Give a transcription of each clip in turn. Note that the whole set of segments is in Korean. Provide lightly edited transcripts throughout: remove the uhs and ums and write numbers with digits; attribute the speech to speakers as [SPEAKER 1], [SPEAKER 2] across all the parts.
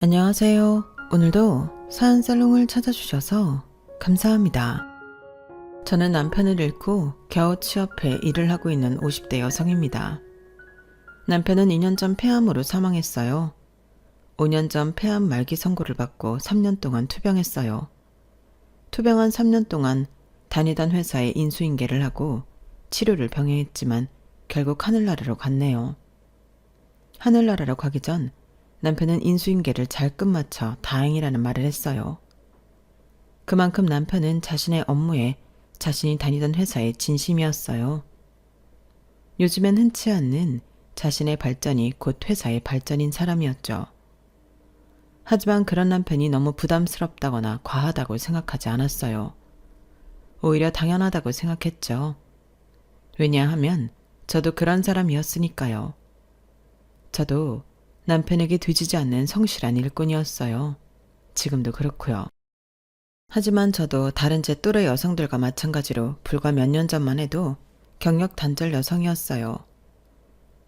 [SPEAKER 1] 안녕하세요. 오늘도 사연살롱을 찾아주셔서 감사합니다. 저는 남편을 잃고 겨우 취업해 일을 하고 있는 50대 여성입니다. 남편은 2년 전 폐암으로 사망했어요. 5년 전 폐암 말기 선고를 받고 3년 동안 투병했어요. 투병한 3년 동안 다니던 회사에 인수인계를 하고 치료를 병행했지만 결국 하늘나라로 갔네요. 하늘나라로 가기 전 남편은 인수인계를 잘 끝마쳐 다행이라는 말을 했어요. 그만큼 남편은 자신의 업무에 자신이 다니던 회사에 진심이었어요. 요즘엔 흔치 않는 자신의 발전이 곧 회사의 발전인 사람이었죠. 하지만 그런 남편이 너무 부담스럽다거나 과하다고 생각하지 않았어요. 오히려 당연하다고 생각했죠. 왜냐하면 저도 그런 사람이었으니까요. 저도 남편에게 뒤지지 않는 성실한 일꾼이었어요. 지금도 그렇고요. 하지만 저도 다른 제 또래 여성들과 마찬가지로 불과 몇 년 전만 해도 경력 단절 여성이었어요.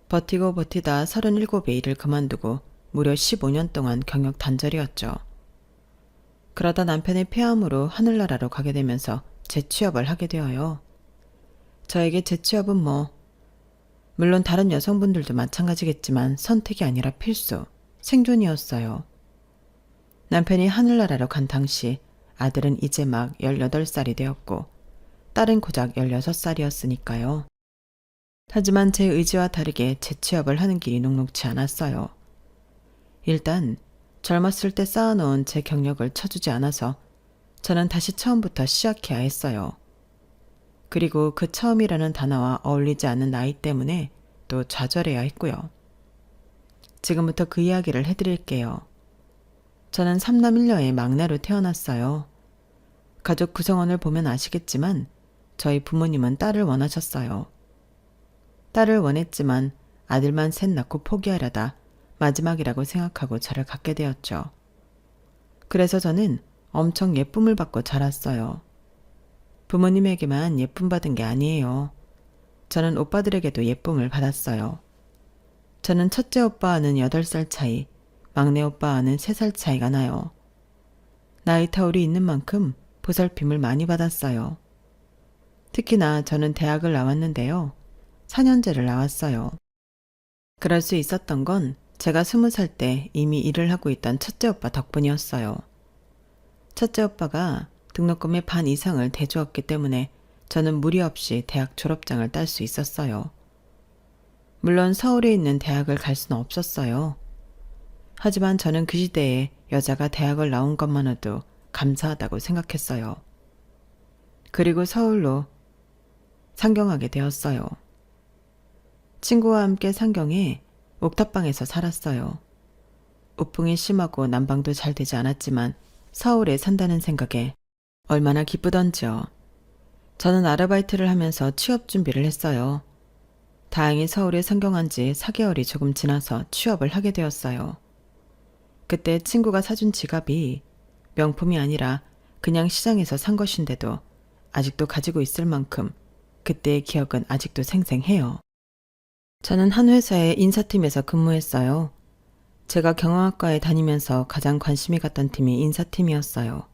[SPEAKER 1] 버티고 버티다 37의 일을 그만두고 무려 15년 동안 경력 단절이었죠. 그러다 남편의 폐암으로 하늘나라로 가게 되면서 재취업을 하게 되어요. 저에게 재취업은 물론 다른 여성분들도 마찬가지겠지만 선택이 아니라 필수, 생존이었어요. 남편이 하늘나라로 간 당시 아들은 이제 막 18살이 되었고 딸은 고작 16살이었으니까요. 하지만 제 의지와 다르게 재취업을 하는 길이 녹록지 않았어요. 일단 젊었을 때 쌓아놓은 제 경력을 쳐주지 않아서 저는 다시 처음부터 시작해야 했어요. 그리고 그 처음이라는 단어와 어울리지 않는 나이 때문에 또 좌절해야 했고요. 지금부터 그 이야기를 해드릴게요. 저는 3남 1녀의 막내로 태어났어요. 가족 구성원을 보면 아시겠지만 저희 부모님은 딸을 원하셨어요. 딸을 원했지만 아들만 셋 낳고 포기하려다 마지막이라고 생각하고 저를 갖게 되었죠. 그래서 저는 엄청 예쁨을 받고 자랐어요. 부모님에게만 예쁨 받은 게 아니에요. 저는 오빠들에게도 예쁨을 받았어요. 저는 첫째 오빠와는 8살 차이, 막내 오빠와는 3살 차이가 나요. 나이 터울이 있는 만큼 보살핌을 많이 받았어요. 특히나 저는 대학을 나왔는데요. 4년제를 나왔어요. 그럴 수 있었던 건 제가 20살 때 이미 일을 하고 있던 첫째 오빠 덕분이었어요. 첫째 오빠가 등록금의 반 이상을 대주었기 때문에 저는 무리 없이 대학 졸업장을 딸 수 있었어요. 물론 서울에 있는 대학을 갈 수는 없었어요. 하지만 저는 그 시대에 여자가 대학을 나온 것만으로도 감사하다고 생각했어요. 그리고 서울로 상경하게 되었어요. 친구와 함께 상경에 옥탑방에서 살았어요. 우풍이 심하고 난방도 잘 되지 않았지만 서울에 산다는 생각에 얼마나 기쁘던지요. 저는 아르바이트를 하면서 취업 준비를 했어요. 다행히 서울에 상경한 지 4개월이 조금 지나서 취업을 하게 되었어요. 그때 친구가 사준 지갑이 명품이 아니라 그냥 시장에서 산 것인데도 아직도 가지고 있을 만큼 그때의 기억은 아직도 생생해요. 저는 한 회사의 인사팀에서 근무했어요. 제가 경영학과에 다니면서 가장 관심이 갔던 팀이 인사팀이었어요.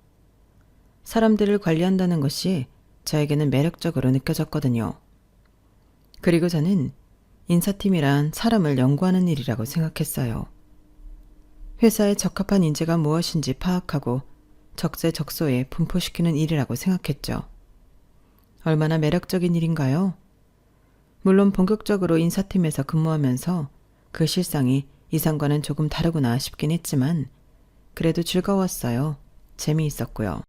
[SPEAKER 1] 사람들을 관리한다는 것이 저에게는 매력적으로 느껴졌거든요. 그리고 저는 인사팀이란 사람을 연구하는 일이라고 생각했어요. 회사에 적합한 인재가 무엇인지 파악하고 적재적소에 분포시키는 일이라고 생각했죠. 얼마나 매력적인 일인가요? 물론 본격적으로 인사팀에서 근무하면서 그 실상이 이상과는 조금 다르구나 싶긴 했지만 그래도 즐거웠어요. 재미있었고요.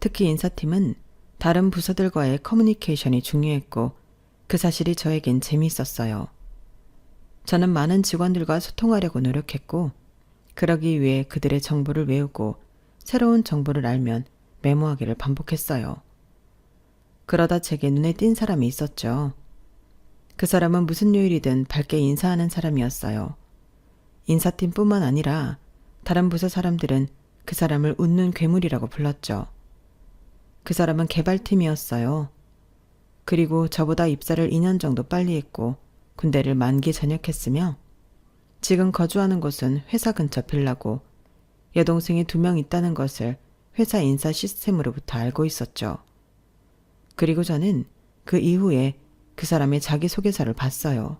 [SPEAKER 1] 특히 인사팀은 다른 부서들과의 커뮤니케이션이 중요했고 그 사실이 저에겐 재미있었어요. 저는 많은 직원들과 소통하려고 노력했고 그러기 위해 그들의 정보를 외우고 새로운 정보를 알면 메모하기를 반복했어요. 그러다 제게 눈에 띈 사람이 있었죠. 그 사람은 무슨 요일이든 밝게 인사하는 사람이었어요. 인사팀뿐만 아니라 다른 부서 사람들은 그 사람을 웃는 괴물이라고 불렀죠. 그 사람은 개발팀이었어요. 그리고 저보다 입사를 2년 정도 빨리 했고 군대를 만기 전역했으며 지금 거주하는 곳은 회사 근처 빌라고 여동생이 2명 있다는 것을 회사 인사 시스템으로부터 알고 있었죠. 그리고 저는 그 이후에 그 사람의 자기소개서를 봤어요.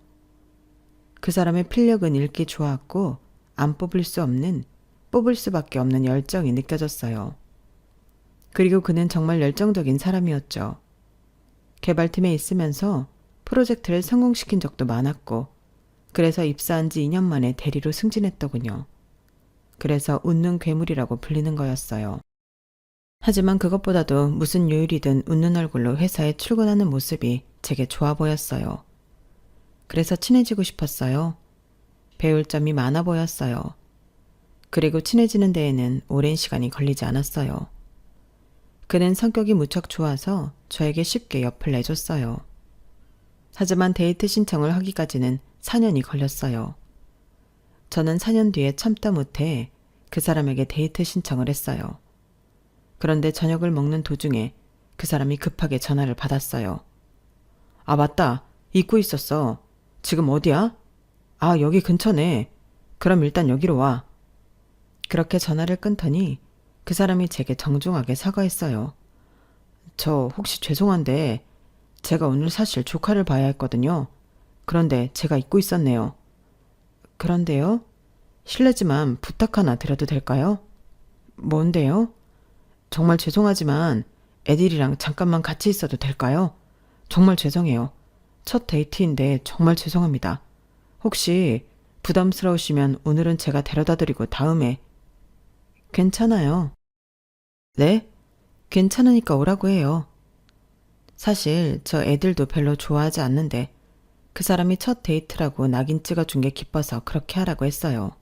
[SPEAKER 1] 그 사람의 필력은 읽기 좋았고 안 뽑을 수 없는, 뽑을 수밖에 없는 열정이 느껴졌어요. 그리고 그는 정말 열정적인 사람이었죠. 개발팀에 있으면서 프로젝트를 성공시킨 적도 많았고 그래서 입사한 지 2년 만에 대리로 승진했더군요. 그래서 웃는 괴물이라고 불리는 거였어요. 하지만 그것보다도 무슨 요일이든 웃는 얼굴로 회사에 출근하는 모습이 제게 좋아 보였어요. 그래서 친해지고 싶었어요. 배울 점이 많아 보였어요. 그리고 친해지는 데에는 오랜 시간이 걸리지 않았어요. 그는 성격이 무척 좋아서 저에게 쉽게 옆을 내줬어요. 하지만 데이트 신청을 하기까지는 4년이 걸렸어요. 저는 4년 뒤에 참다 못해 그 사람에게 데이트 신청을 했어요. 그런데 저녁을 먹는 도중에 그 사람이 급하게 전화를 받았어요. 아, 맞다. 잊고 있었어. 지금 어디야? 아, 여기 근처네. 그럼 일단 여기로 와. 그렇게 전화를 끊더니 그 사람이 제게 정중하게 사과했어요. 저 혹시 죄송한데 제가 오늘 사실 조카를 봐야 했거든요. 그런데 제가 잊고 있었네요. 그런데요? 실례지만 부탁 하나 드려도 될까요? 뭔데요? 정말 죄송하지만 애들이랑 잠깐만 같이 있어도 될까요? 정말 죄송해요. 첫 데이트인데 정말 죄송합니다. 혹시 부담스러우시면 오늘은 제가 데려다 드리고 다음에. 괜찮아요. 네? 괜찮으니까 오라고 해요. 사실 저 애들도 별로 좋아하지 않는데 그 사람이 첫 데이트라고 낙인 찍어준 게 기뻐서 그렇게 하라고 했어요.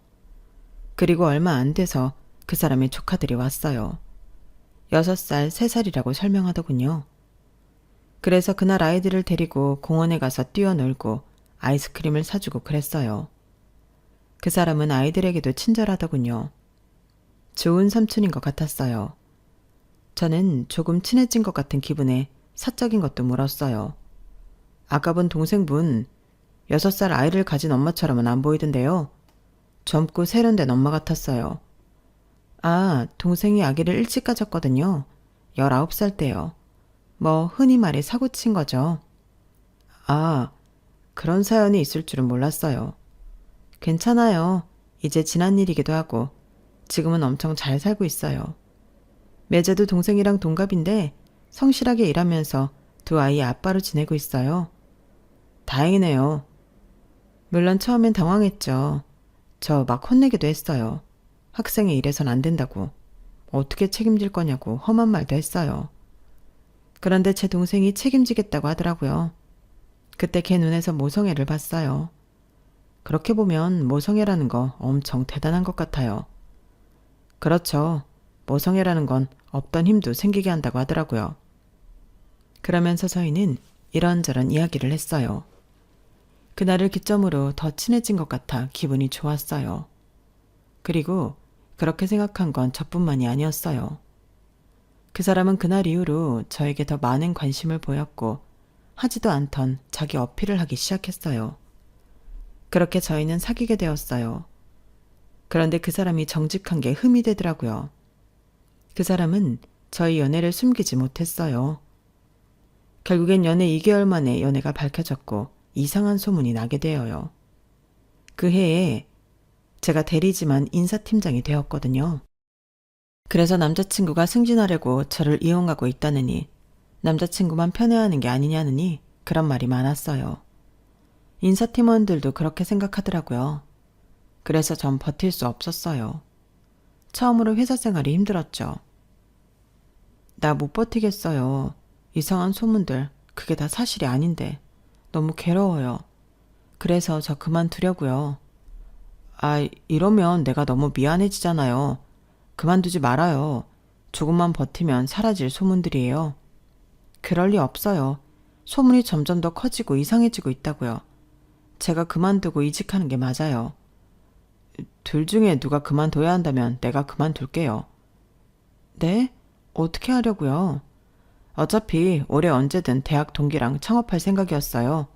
[SPEAKER 1] 그리고 얼마 안 돼서 그 사람의 조카들이 왔어요. 6살, 3살이라고 설명하더군요. 그래서 그날 아이들을 데리고 공원에 가서 뛰어놀고 아이스크림을 사주고 그랬어요. 그 사람은 아이들에게도 친절하더군요. 좋은 삼촌인 것 같았어요. 저는 조금 친해진 것 같은 기분에 사적인 것도 물었어요. 아까 본 동생분 6살 아이를 가진 엄마처럼은 안 보이던데요. 젊고 세련된 엄마 같았어요. 아, 동생이 아기를 일찍 가졌거든요. 19살 때요. 뭐 흔히 말해 사고친 거죠. 아, 그런 사연이 있을 줄은 몰랐어요. 괜찮아요. 이제 지난 일이기도 하고 지금은 엄청 잘 살고 있어요. 매제도 동생이랑 동갑인데 성실하게 일하면서 2아이의 아빠로 지내고 있어요. 다행이네요. 물론 처음엔 당황했죠. 저 막 혼내기도 했어요. 학생이 이래선 안 된다고. 어떻게 책임질 거냐고 험한 말도 했어요. 그런데 제 동생이 책임지겠다고 하더라고요. 그때 걔 눈에서 모성애를 봤어요. 그렇게 보면 모성애라는 거 엄청 대단한 것 같아요. 그렇죠. 모성애라는 건 없던 힘도 생기게 한다고 하더라고요. 그러면서 저희는 이런저런 이야기를 했어요. 그날을 기점으로 더 친해진 것 같아 기분이 좋았어요. 그리고 그렇게 생각한 건 저뿐만이 아니었어요. 그 사람은 그날 이후로 저에게 더 많은 관심을 보였고 하지도 않던 자기 어필을 하기 시작했어요. 그렇게 저희는 사귀게 되었어요. 그런데 그 사람이 정직한 게 흠이 되더라고요. 그 사람은 저희 연애를 숨기지 못했어요. 결국엔 연애 2개월 만에 연애가 밝혀졌고 이상한 소문이 나게 되어요. 그 해에 제가 대리지만 인사팀장이 되었거든요. 그래서 남자친구가 승진하려고 저를 이용하고 있다느니 남자친구만 편애하는 게 아니냐느니 그런 말이 많았어요. 인사팀원들도 그렇게 생각하더라고요. 그래서 전 버틸 수 없었어요. 처음으로 회사 생활이 힘들었죠. 나 못 버티겠어요. 이상한 소문들, 그게 다 사실이 아닌데 너무 괴로워요. 그래서 저 그만두려고요. 아, 이러면 내가 너무 미안해지잖아요. 그만두지 말아요. 조금만 버티면 사라질 소문들이에요. 그럴 리 없어요. 소문이 점점 더 커지고 이상해지고 있다고요. 제가 그만두고 이직하는 게 맞아요. 둘 중에 누가 그만둬야 한다면 내가 그만둘게요. 네? 어떻게 하려고요? 어차피 올해 언제든 대학 동기랑 창업할 생각이었어요.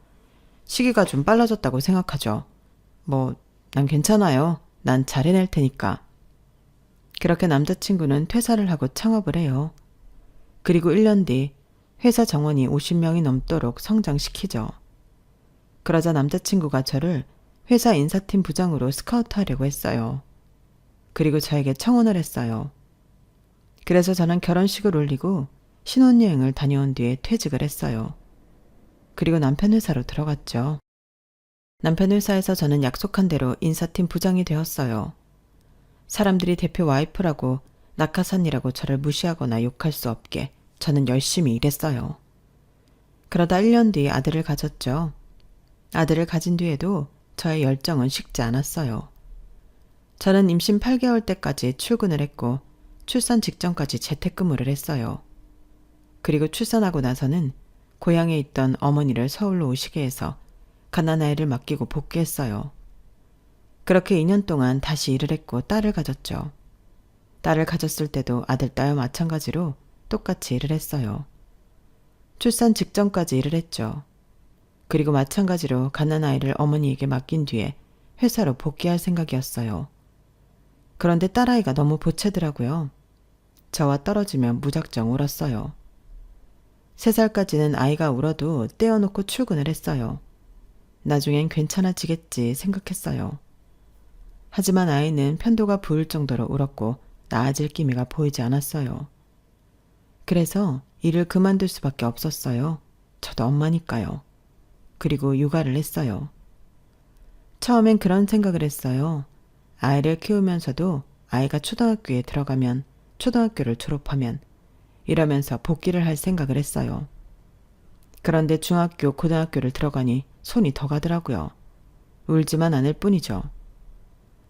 [SPEAKER 1] 시기가 좀 빨라졌다고 생각하죠. 뭐 난 괜찮아요. 난 잘 해낼 테니까. 그렇게 남자친구는 퇴사를 하고 창업을 해요. 그리고 1년 뒤 회사 정원이 50명이 넘도록 성장시키죠. 그러자 남자친구가 저를 회사 인사팀 부장으로 스카우트하려고 했어요. 그리고 저에게 청혼을 했어요. 그래서 저는 결혼식을 올리고 신혼여행을 다녀온 뒤에 퇴직을 했어요. 그리고 남편 회사로 들어갔죠. 남편 회사에서 저는 약속한 대로 인사팀 부장이 되었어요. 사람들이 대표 와이프라고 낙하산이라고 저를 무시하거나 욕할 수 없게 저는 열심히 일했어요. 그러다 1년 뒤에 아들을 가졌죠. 아들을 가진 뒤에도 저의 열정은 식지 않았어요. 저는 임신 8개월 때까지 출근을 했고 출산 직전까지 재택근무를 했어요. 그리고 출산하고 나서는 고향에 있던 어머니를 서울로 오시게 해서 갓난아이를 맡기고 복귀했어요. 그렇게 2년 동안 다시 일을 했고 딸을 가졌죠. 딸을 가졌을 때도 아들, 딸과 마찬가지로 똑같이 일을 했어요. 출산 직전까지 일을 했죠. 그리고 마찬가지로 갓난아이를 어머니에게 맡긴 뒤에 회사로 복귀할 생각이었어요. 그런데 딸아이가 너무 보채더라고요. 저와 떨어지면 무작정 울었어요. 3살까지는 아이가 울어도 떼어놓고 출근을 했어요. 나중엔 괜찮아지겠지 생각했어요. 하지만 아이는 편도가 부을 정도로 울었고 나아질 기미가 보이지 않았어요. 그래서 일을 그만둘 수밖에 없었어요. 저도 엄마니까요. 그리고 육아를 했어요. 처음엔 그런 생각을 했어요. 아이를 키우면서도 아이가 초등학교에 들어가면, 초등학교를 졸업하면 이러면서 복귀를 할 생각을 했어요. 그런데 중학교, 고등학교를 들어가니 손이 더 가더라고요. 울지만 않을 뿐이죠.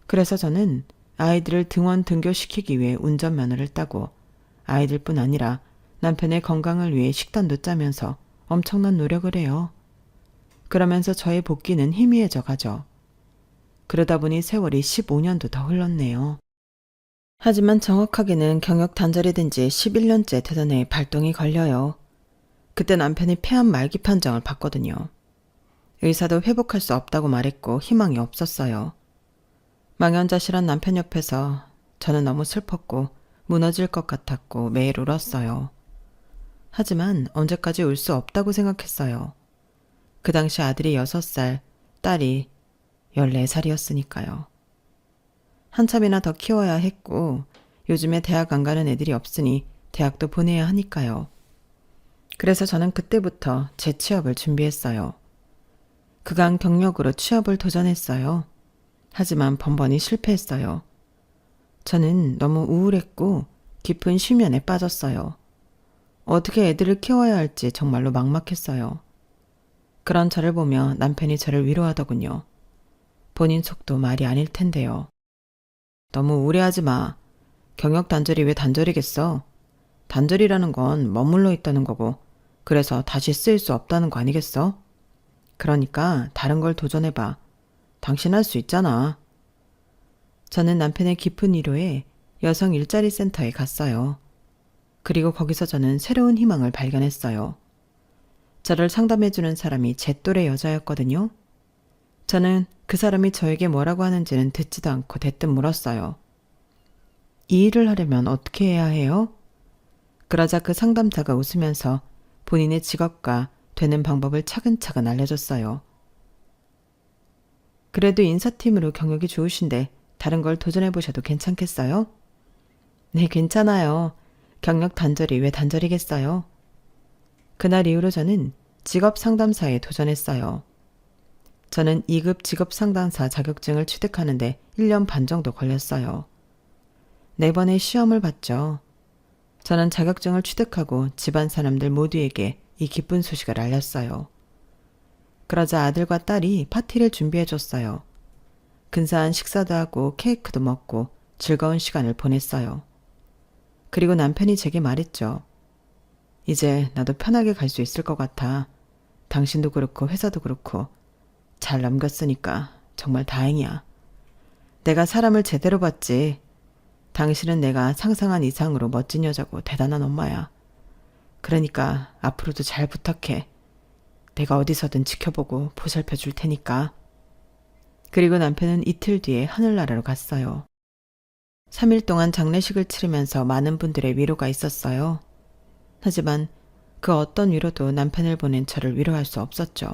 [SPEAKER 1] 그래서 저는 아이들을 등원 등교시키기 위해 운전면허를 따고 아이들뿐 아니라 남편의 건강을 위해 식단도 짜면서 엄청난 노력을 해요. 그러면서 저의 복귀는 희미해져 가죠. 그러다 보니 세월이 15년도 더 흘렀네요. 하지만 정확하게는 경역 단절이 된 지 11년째 되던 해에 발동이 걸려요. 그때 남편이 폐암 말기 판정을 받거든요. 의사도 회복할 수 없다고 말했고 희망이 없었어요. 망연자실한 남편 옆에서 저는 너무 슬펐고 무너질 것 같았고 매일 울었어요. 하지만 언제까지 울 수 없다고 생각했어요. 그 당시 아들이 6살, 딸이 14살이었으니까요. 한참이나 더 키워야 했고 요즘에 대학 안 가는 애들이 없으니 대학도 보내야 하니까요. 그래서 저는 그때부터 재취업을 준비했어요. 그간 경력으로 취업을 도전했어요. 하지만 번번이 실패했어요. 저는 너무 우울했고 깊은 쉬면에 빠졌어요. 어떻게 애들을 키워야 할지 정말로 막막했어요. 그런 저를 보며 남편이 저를 위로하더군요. 본인 속도 말이 아닐 텐데요. 너무 우울해하지 마. 경력 단절이 왜 단절이겠어? 단절이라는 건 머물러 있다는 거고 그래서 다시 쓰일 수 없다는 거 아니겠어? 그러니까 다른 걸 도전해봐. 당신 할 수 있잖아. 저는 남편의 깊은 위로에 여성 일자리 센터에 갔어요. 그리고 거기서 저는 새로운 희망을 발견했어요. 저를 상담해주는 사람이 제 또래 여자였거든요. 저는 그 사람이 저에게 뭐라고 하는지는 듣지도 않고 대뜸 물었어요. 이 일을 하려면 어떻게 해야 해요? 그러자 그 상담자가 웃으면서 본인의 직업과 되는 방법을 차근차근 알려줬어요. 그래도 인사팀으로 경력이 좋으신데 다른 걸 도전해보셔도 괜찮겠어요? 네, 괜찮아요. 경력 단절이 왜 단절이겠어요? 그날 이후로 저는 직업 상담사에 도전했어요. 저는 2급 직업 상담사 자격증을 취득하는데 1년 반 정도 걸렸어요. 4번의 시험을 봤죠. 저는 자격증을 취득하고 집안 사람들 모두에게 이 기쁜 소식을 알렸어요. 그러자 아들과 딸이 파티를 준비해줬어요. 근사한 식사도 하고 케이크도 먹고 즐거운 시간을 보냈어요. 그리고 남편이 제게 말했죠. 이제 나도 편하게 갈 수 있을 것 같아. 당신도 그렇고 회사도 그렇고 잘 넘겼으니까 정말 다행이야. 내가 사람을 제대로 봤지. 당신은 내가 상상한 이상으로 멋진 여자고 대단한 엄마야. 그러니까 앞으로도 잘 부탁해. 내가 어디서든 지켜보고 보살펴 줄 테니까. 그리고 남편은 이틀 뒤에 하늘나라로 갔어요. 3일 동안 장례식을 치르면서 많은 분들의 위로가 있었어요. 하지만 그 어떤 위로도 남편을 보낸 저를 위로할 수 없었죠.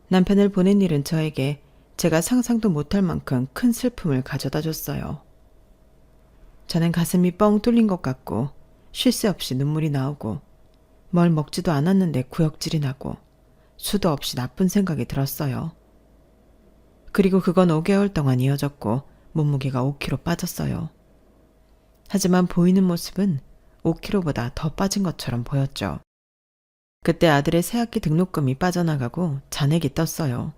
[SPEAKER 1] 남편을 보낸 일은 저에게 제가 상상도 못할 만큼 큰 슬픔을 가져다 줬어요. 저는 가슴이 뻥 뚫린 것 같고 쉴 새 없이 눈물이 나오고 뭘 먹지도 않았는데 구역질이 나고 수도 없이 나쁜 생각이 들었어요. 그리고 그건 5개월 동안 이어졌고 몸무게가 5kg 빠졌어요. 하지만 보이는 모습은 5kg보다 더 빠진 것처럼 보였죠. 그때 아들의 새학기 등록금이 빠져나가고 잔액이 떴어요.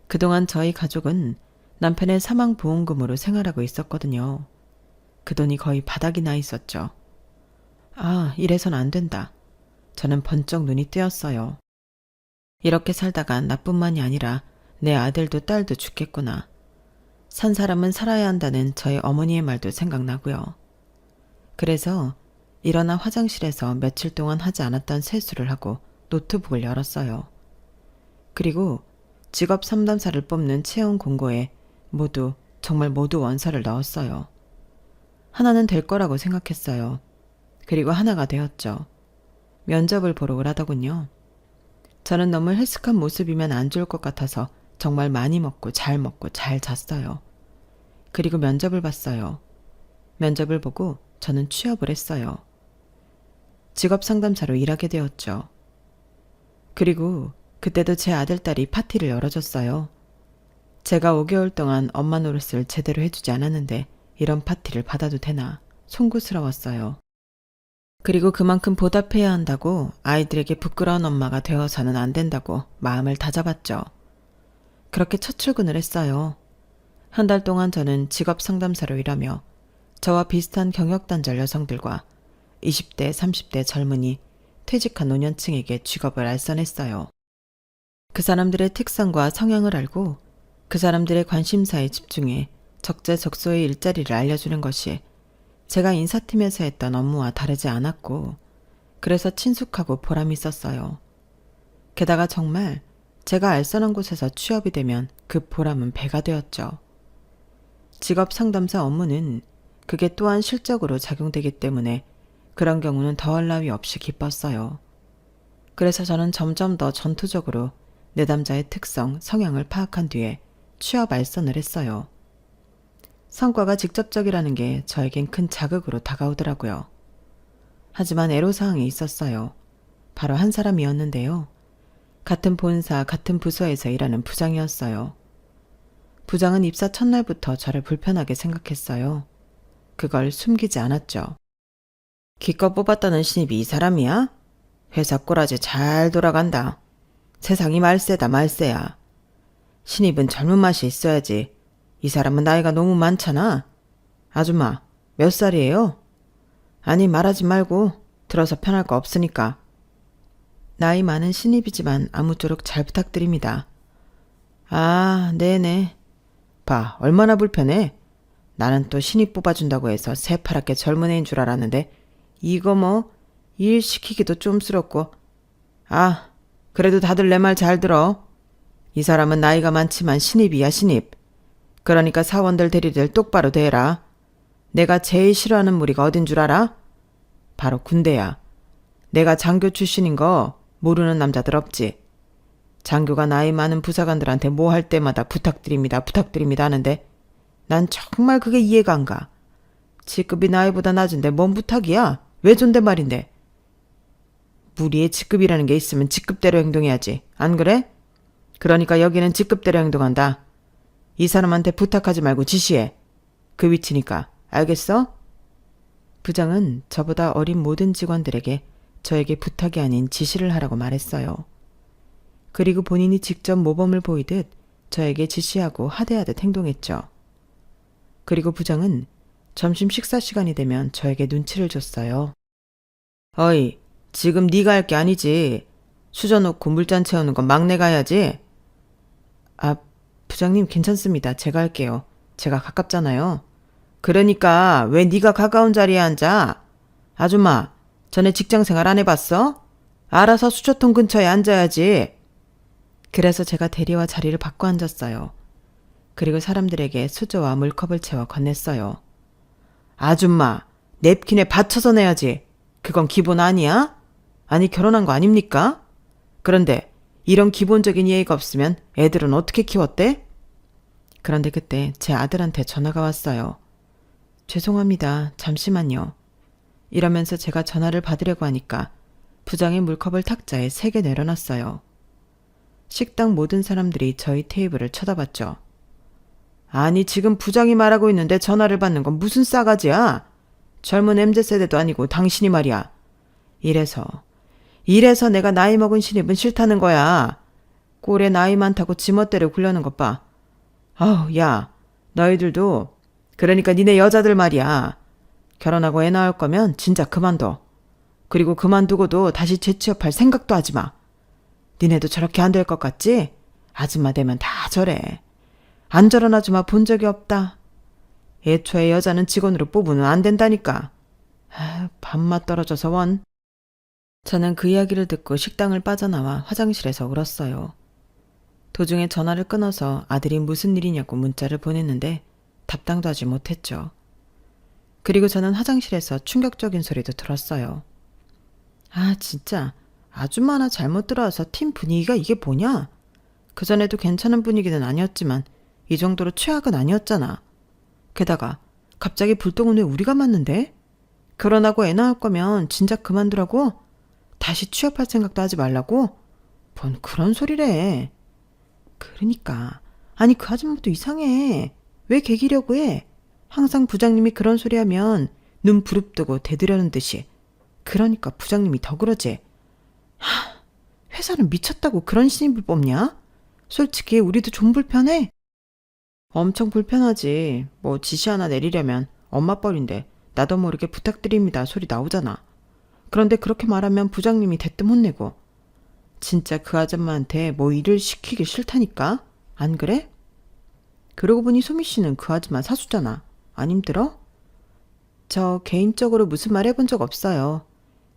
[SPEAKER 1] 그동안 저희 가족은 남편의 사망보험금으로 생활하고 있었거든요. 그 돈이 거의 바닥이 나 있었죠. 아, 이래선 안 된다. 저는 번쩍 눈이 뜨였어요. 이렇게 살다간 나뿐만이 아니라 내 아들도 딸도 죽겠구나. 산 사람은 살아야 한다는 저희 어머니의 말도 생각나고요. 그래서 일어나 화장실에서 며칠 동안 하지 않았던 세수를 하고 노트북을 열었어요. 그리고 직업 상담사를 뽑는 채용 공고에 정말 모두 원서를 넣었어요. 하나는 될 거라고 생각했어요. 그리고 하나가 되었죠. 면접을 보러 오라더군요. 저는 너무 헬스한 모습이면 안 좋을 것 같아서 정말 많이 먹고 잘 잤어요. 그리고 면접을 봤어요. 면접을 보고 저는 취업을 했어요. 직업 상담사로 일하게 되었죠. 그리고 그때도 제 아들딸이 파티를 열어줬어요. 제가 5개월 동안 엄마 노릇을 제대로 해주지 않았는데 이런 파티를 받아도 되나 송구스러웠어요. 그리고 그만큼 보답해야 한다고 아이들에게 부끄러운 엄마가 되어서는 안 된다고 마음을 다잡았죠. 그렇게 첫 출근을 했어요. 한 달 동안 저는 직업 상담사로 일하며 저와 비슷한 경력단절 여성들과 20대, 30대 젊은이, 퇴직한 노년층에게 직업을 알선했어요. 그 사람들의 특성과 성향을 알고 그 사람들의 관심사에 집중해 적재적소의 일자리를 알려주는 것이 제가 인사팀에서 했던 업무와 다르지 않았고 그래서 친숙하고 보람이 있었어요. 게다가 정말 제가 알선한 곳에서 취업이 되면 그 보람은 배가 되었죠. 직업 상담사 업무는 그게 또한 실적으로 작용되기 때문에 그런 경우는 더할 나위 없이 기뻤어요. 그래서 저는 점점 더 전투적으로 내담자의 특성, 성향을 파악한 뒤에 취업 알선을 했어요. 성과가 직접적이라는 게 저에겐 큰 자극으로 다가오더라고요. 하지만 애로사항이 있었어요. 바로 한 사람이었는데요. 같은 본사, 같은 부서에서 일하는 부장이었어요. 부장은 입사 첫날부터 저를 불편하게 생각했어요. 그걸 숨기지 않았죠. 기껏 뽑았다는 신입이 이 사람이야? 회사 꼬라지 잘 돌아간다. 세상이 말세다 말세야. 신입은 젊은 맛이 있어야지. 이 사람은 나이가 너무 많잖아. 아줌마, 몇 살이에요? 아니, 말하지 말고 들어서 편할 거 없으니까. 나이 많은 신입이지만 아무쪼록 잘 부탁드립니다. 아, 네네. 봐, 얼마나 불편해. 나는 또 신입 뽑아준다고 해서 새파랗게 젊은 애인 줄 알았는데 이거 일 시키기도 쫌스럽고. 아, 그래도 다들 내 말 잘 들어. 이 사람은 나이가 많지만 신입이야, 신입. 그러니까 사원들 대리들 똑바로 대해라. 내가 제일 싫어하는 무리가 어딘 줄 알아? 바로 군대야. 내가 장교 출신인 거 모르는 남자들 없지. 장교가 나이 많은 부사관들한테 뭐 할 때마다 부탁드립니다 하는데 난 정말 그게 이해가 안 가. 직급이 나이보다 낮은데 뭔 부탁이야? 왜 존댓말인데? 무리의 직급이라는 게 있으면 직급대로 행동해야지. 안 그래? 그러니까 여기는 직급대로 행동한다. 이 사람한테 부탁하지 말고 지시해. 그 위치니까. 알겠어? 부장은 저보다 어린 모든 직원들에게 저에게 부탁이 아닌 지시를 하라고 말했어요. 그리고 본인이 직접 모범을 보이듯 저에게 지시하고 하대하듯 행동했죠. 그리고 부장은 점심 식사 시간이 되면 저에게 눈치를 줬어요. 어이, 지금 네가 할 게 아니지. 수저 놓고 물잔 채우는 건 막내가 해야지. 아, 부장님 괜찮습니다. 제가 할게요. 제가 가깝잖아요. 그러니까 왜 네가 가까운 자리에 앉아? 아줌마, 전에 직장생활 안 해봤어? 알아서 수저통 근처에 앉아야지. 그래서 제가 대리와 자리를 바꿔 앉았어요. 그리고 사람들에게 수저와 물컵을 채워 건넸어요. 아줌마, 냅킨에 받쳐서 내야지. 그건 기본 아니야? 아니, 결혼한 거 아닙니까? 그런데 이런 기본적인 예의가 없으면 애들은 어떻게 키웠대? 그런데 그때 제 아들한테 전화가 왔어요. 죄송합니다. 잠시만요. 이러면서 제가 전화를 받으려고 하니까 부장이 물컵을 탁자에 3개 내려놨어요. 식당 모든 사람들이 저희 테이블을 쳐다봤죠. 아니, 지금 부장이 말하고 있는데 전화를 받는 건 무슨 싸가지야? 젊은 MZ세대도 아니고 당신이 말이야. 이래서 내가 나이 먹은 신입은 싫다는 거야. 꼴에 나이 많다고 지멋대로 굴려는 것 봐. 아우, 야, 너희들도 그러니까 니네 여자들 말이야. 결혼하고 애 낳을 거면 진짜 그만둬. 그리고 그만두고도 다시 재취업할 생각도 하지 마. 니네도 저렇게 안 될 것 같지? 아줌마 되면 다 저래. 안 저런 아줌마 본 적이 없다. 애초에 여자는 직원으로 뽑으면 안 된다니까. 밥맛 떨어져서 원. 저는 그 이야기를 듣고 식당을 빠져나와 화장실에서 울었어요. 도중에 전화를 끊어서 아들이 무슨 일이냐고 문자를 보냈는데 답장도 하지 못했죠. 그리고 저는 화장실에서 충격적인 소리도 들었어요. 아, 진짜 아줌마 하나 잘못 들어와서 팀 분위기가 이게 뭐냐? 그전에도 괜찮은 분위기는 아니었지만 이 정도로 최악은 아니었잖아. 게다가 갑자기 불똥은 왜 우리가 맞는데? 결혼하고 애 낳을 거면 진작 그만두라고? 다시 취업할 생각도 하지 말라고? 뭔 그런 소리래. 그러니까. 아니, 그 아줌마도 이상해. 왜 개기려고 해? 항상 부장님이 그런 소리 하면 눈 부릅뜨고 대들려는 듯이. 그러니까 부장님이 더 그러지. 회사는 미쳤다고 그런 신입을 뽑냐? 솔직히 우리도 좀 불편해. 엄청 불편하지. 뭐 지시 하나 내리려면 엄마 뻘인데 나도 모르게 부탁드립니다 소리 나오잖아. 그런데 그렇게 말하면 부장님이 대뜸 혼내고. 진짜 그 아줌마한테 뭐 일을 시키기 싫다니까? 안 그래? 그러고 보니 소미 씨는 그 아줌마 사수잖아. 안 힘들어? 저 개인적으로 무슨 말 해본 적 없어요.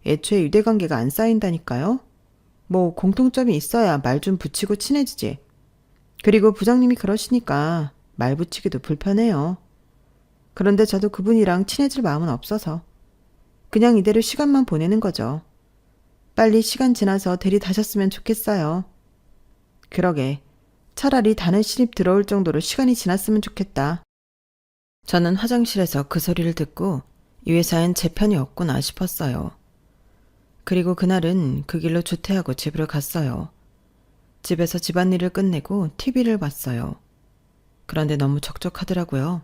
[SPEAKER 1] 애초에 유대관계가 안 쌓인다니까요. 뭐 공통점이 있어야 말 좀 붙이고 친해지지. 그리고 부장님이 그러시니까 말 붙이기도 불편해요. 그런데 저도 그분이랑 친해질 마음은 없어서 그냥 이대로 시간만 보내는 거죠. 빨리 시간 지나서 들이다셨으면 좋겠어요. 그러게, 차라리 다른 신입 들어올 정도로 시간이 지났으면 좋겠다. 저는 화장실에서 그 소리를 듣고 이 회사엔 제 편이 없구나 싶었어요. 그리고 그날은 그 길로 조퇴하고 집으로 갔어요. 집에서 집안일을 끝내고 TV를 봤어요. 그런데 너무 적적하더라고요.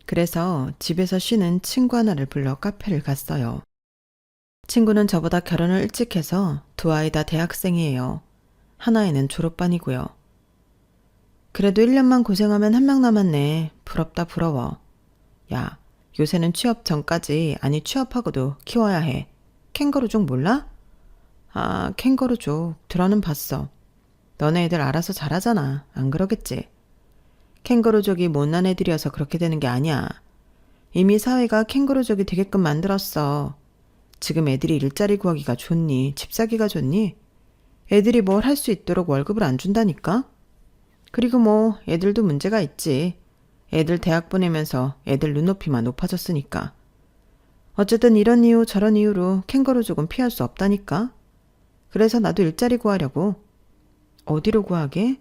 [SPEAKER 1] 그래서 집에서 쉬는 친구 하나를 불러 카페를 갔어요. 친구는 저보다 결혼을 일찍 해서 두 아이 다 대학생이에요. 하나애는 졸업반이고요. 그래도 1년만 고생하면 한 명 남았네. 부럽다 부러워. 야, 요새는 취업 전까지, 아니 취업하고도 키워야 해. 캥거루족 몰라? 아, 캥거루족 들어는 봤어. 너네 애들 알아서 잘하잖아. 안 그러겠지? 캥거루족이 못난 애들이어서 그렇게 되는 게 아니야. 이미 사회가 캥거루족이 되게끔 만들었어. 지금 애들이 일자리 구하기가 좋니? 집 사기가 좋니? 애들이 뭘 할 수 있도록 월급을 안 준다니까? 그리고 뭐 애들도 문제가 있지. 애들 대학 보내면서 애들 눈높이만 높아졌으니까. 어쨌든 이런 이유 저런 이유로 캥거루족은 피할 수 없다니까. 그래서 나도 일자리 구하려고. 어디로 구하게?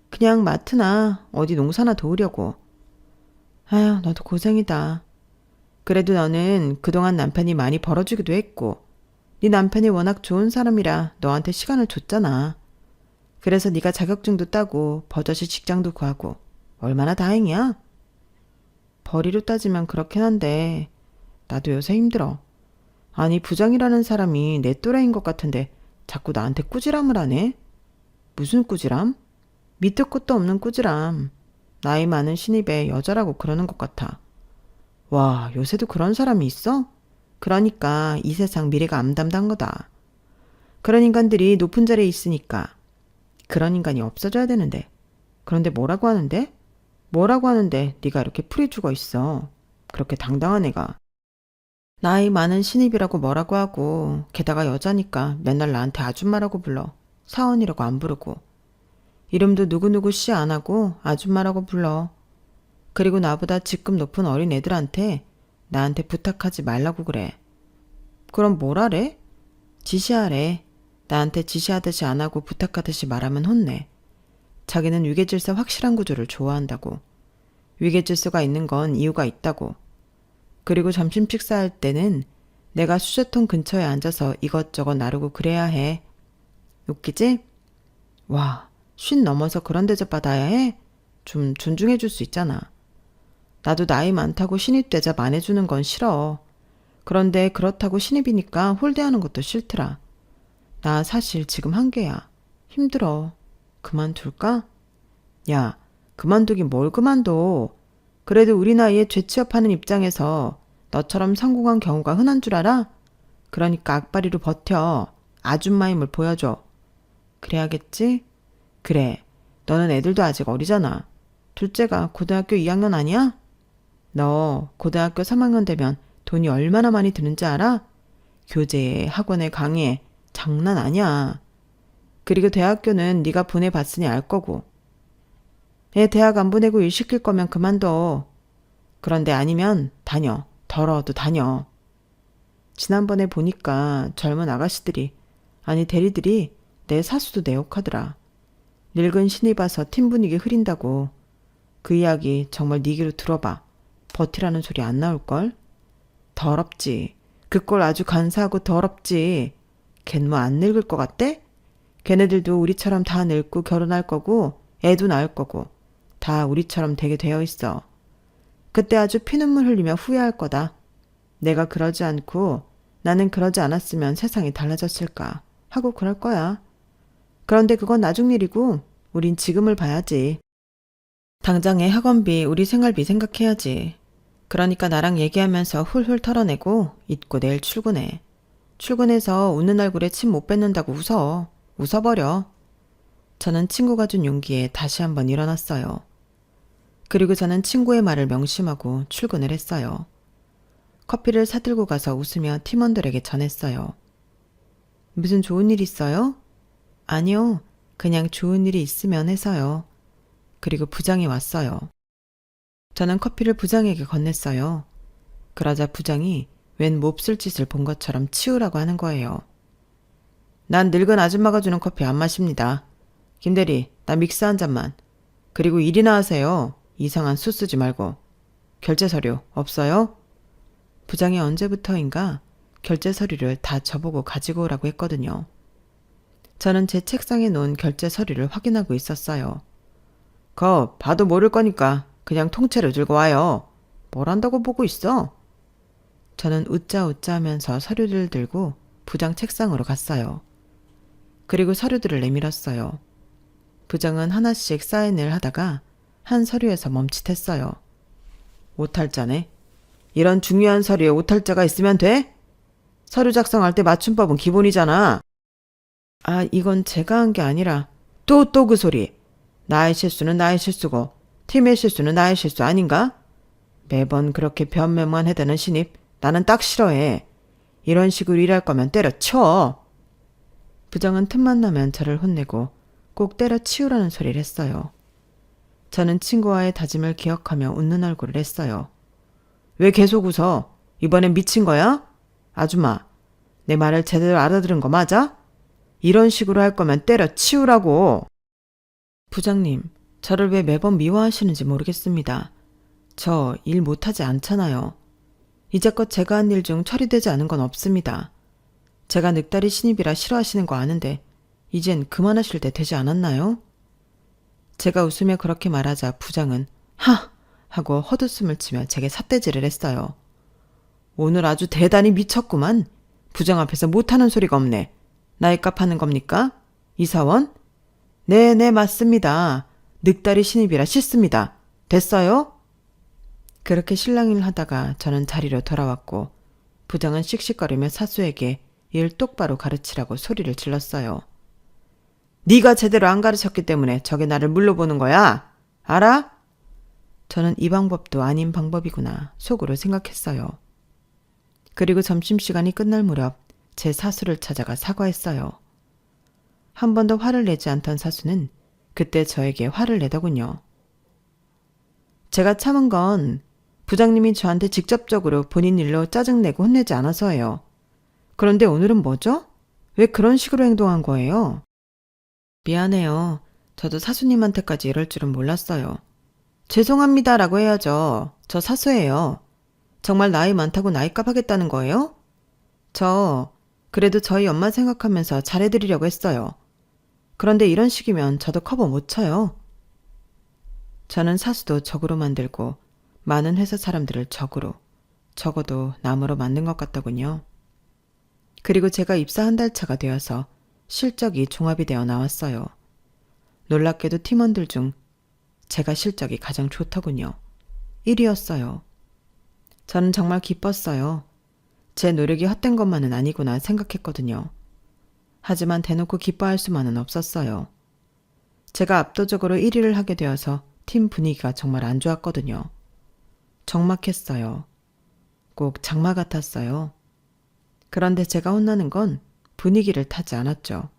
[SPEAKER 1] 그냥 마트나 어디 농사나 도우려고. 아휴, 너도 고생이다. 그래도 너는 그동안 남편이 많이 벌어주기도 했고 네 남편이 워낙 좋은 사람이라 너한테 시간을 줬잖아. 그래서 네가 자격증도 따고 버젓이 직장도 구하고 얼마나 다행이야? 벌이로 따지면 그렇긴 한데 나도 요새 힘들어. 아니, 부장이라는 사람이 내 또래인 것 같은데 자꾸 나한테 꾸지람을 하네? 무슨 꾸지람? 밑도 끝도 없는 꾸지람. 나이 많은 신입에 여자라고 그러는 것 같아. 와, 요새도 그런 사람이 있어? 그러니까 이 세상 미래가 암담한 거다. 그런 인간들이 높은 자리에 있으니까 그런 인간이 없어져야 되는데. 그런데 뭐라고 하는데? 뭐라고 하는데 네가 이렇게 풀이 죽어 있어. 그렇게 당당한 애가. 나이 많은 신입이라고 뭐라고 하고 게다가 여자니까 맨날 나한테 아줌마라고 불러. 사원이라고 안 부르고. 이름도 누구누구 씨 안 하고 아줌마라고 불러. 그리고 나보다 직급 높은 어린 애들한테 나한테 부탁하지 말라고 그래. 그럼 뭐라래? 지시하래. 나한테 지시하듯이 안 하고 부탁하듯이 말하면 혼내. 자기는 위계질서 확실한 구조를 좋아한다고. 위계질서가 있는 건 이유가 있다고. 그리고 점심 식사할 때는 내가 수저통 근처에 앉아서 이것저것 나르고 그래야 해. 웃기지? 와, 50 넘어서 그런 대접 받아야 해? 좀 존중해 줄 수 있잖아. 나도 나이 많다고 신입 대접 안 해주는 건 싫어. 그런데 그렇다고 신입이니까 홀대하는 것도 싫더라. 나 사실 지금 한계야. 힘들어. 그만둘까? 야, 그만두긴 뭘 그만둬. 그래도 우리 나이에 재취업하는 입장에서 너처럼 성공한 경우가 흔한 줄 알아? 그러니까 악바리로 버텨. 아줌마 힘을 보여줘. 그래야겠지? 그래. 너는 애들도 아직 어리잖아. 둘째가 고등학교 2학년 아니야? 너 고등학교 3학년 되면 돈이 얼마나 많이 드는지 알아? 교재에, 학원에, 강의에 장난 아니야. 그리고 대학교는 네가 보내봤으니 알 거고. 애 대학 안 보내고 일 시킬 거면 그만둬. 그런데 아니면 다녀. 더러워도 다녀. 지난번에 보니까 젊은 아가씨들이, 아니 대리들이 내 사수도 내 욕하더라. 늙은 신입 와서 팀 분위기 흐린다고. 그 이야기 정말 네 귀로 들어봐. 버티라는 소리 안 나올걸? 더럽지. 그 꼴 아주 간사하고 더럽지. 걘 뭐 안 늙을 것 같대? 걔네들도 우리처럼 다 늙고 결혼할 거고 애도 낳을 거고 다 우리처럼 되게 되어 있어. 그때 아주 피눈물 흘리며 후회할 거다. 내가 그러지 않고 나는 그러지 않았으면 세상이 달라졌을까 하고 그럴 거야. 그런데 그건 나중 일이고 우린 지금을 봐야지. 당장의 학원비, 우리 생활비 생각해야지. 그러니까 나랑 얘기하면서 훌훌 털어내고 잊고 내일 출근해. 출근해서 웃는 얼굴에 침 못 뱉는다고 웃어. 웃어버려. 저는 친구가 준 용기에 다시 한번 일어났어요. 그리고 저는 친구의 말을 명심하고 출근을 했어요. 커피를 사들고 가서 웃으며 팀원들에게 전했어요. 무슨 좋은 일 있어요? 아니요. 그냥 좋은 일이 있으면 해서요. 그리고 부장이 왔어요. 저는 커피를 부장에게 건넸어요. 그러자 부장이 웬 몹쓸 짓을 본 것처럼 치우라고 하는 거예요. 난 늙은 아줌마가 주는 커피 안 마십니다. 김대리, 나 믹스 한 잔만. 그리고 일이나 하세요. 이상한 수 쓰지 말고. 결제 서류 없어요? 부장이 언제부터인가 결제 서류를 다 저보고 가지고 오라고 했거든요. 저는 제 책상에 놓은 결제 서류를 확인하고 있었어요. 거 봐도 모를 거니까 그냥 통째로 들고 와요. 뭘 한다고 보고 있어? 저는 웃자 하면서 서류를 들고 부장 책상으로 갔어요. 그리고 서류들을 내밀었어요. 부장은 하나씩 사인을 하다가 한 서류에서 멈칫했어요. 오탈자네. 이런 중요한 서류에 오탈자가 있으면 돼? 서류 작성할 때 맞춤법은 기본이잖아. 아, 이건 제가 한 게 아니라 또 그 소리. 나의 실수는 나의 실수고 팀의 실수는 나의 실수 아닌가? 매번 그렇게 변명만 해대는 신입 나는 딱 싫어해. 이런 식으로 일할 거면 때려쳐. 부장은 틈만 나면 저를 혼내고 꼭 때려치우라는 소리를 했어요. 저는 친구와의 다짐을 기억하며 웃는 얼굴을 했어요. 왜 계속 웃어? 이번엔 미친 거야? 아줌마, 내 말을 제대로 알아들은 거 맞아? 이런 식으로 할 거면 때려치우라고. 부장님, 저를 왜 매번 미워하시는지 모르겠습니다. 저 일 못하지 않잖아요. 이제껏 제가 한 일 중 처리되지 않은 건 없습니다. 제가 늑다리 신입이라 싫어하시는 거 아는데 이젠 그만하실 때 되지 않았나요? 제가 웃으며 그렇게 말하자 부장은 하! 하고 헛웃음을 치며 제게 삿대질을 했어요. 오늘 아주 대단히 미쳤구만. 부장 앞에서 못하는 소리가 없네. 나이값 하는 겁니까? 이사원? 네, 맞습니다. 늑다리 신입이라 싫습니다. 됐어요? 그렇게 실랑이를 하다가 저는 자리로 돌아왔고 부장은 씩씩거리며 사수에게 일 똑바로 가르치라고 소리를 질렀어요. 네가 제대로 안 가르쳤기 때문에 저게 나를 물러보는 거야. 알아? 저는 이 방법도 아닌 방법이구나 속으로 생각했어요. 그리고 점심시간이 끝날 무렵 제 사수를 찾아가 사과했어요. 한 번도 화를 내지 않던 사수는 그때 저에게 화를 내더군요. 제가 참은 건 부장님이 저한테 직접적으로 본인 일로 짜증내고 혼내지 않아서예요. 그런데 오늘은 뭐죠? 왜 그런 식으로 행동한 거예요? 미안해요. 저도 사수님한테까지 이럴 줄은 몰랐어요. 죄송합니다라고 해야죠. 저 사수예요. 정말 나이 많다고 나이값 하겠다는 거예요? 그래도 저희 엄마 생각하면서 잘해드리려고 했어요. 그런데 이런 식이면 저도 커버 못 쳐요. 저는 사수도 적으로 만들고 많은 회사 사람들을 적으로, 적어도 남으로 만든 것 같더군요. 그리고 제가 입사 한 달 차가 되어서 실적이 종합이 되어 나왔어요. 놀랍게도 팀원들 중 제가 실적이 가장 좋더군요. 1위였어요. 저는 정말 기뻤어요. 제 노력이 헛된 것만은 아니구나 생각했거든요. 하지만 대놓고 기뻐할 수만은 없었어요. 제가 압도적으로 1위를 하게 되어서 팀 분위기가 정말 안 좋았거든요. 적막했어요. 꼭 장마 같았어요. 그런데 제가 혼나는 건 분위기를 타지 않았죠.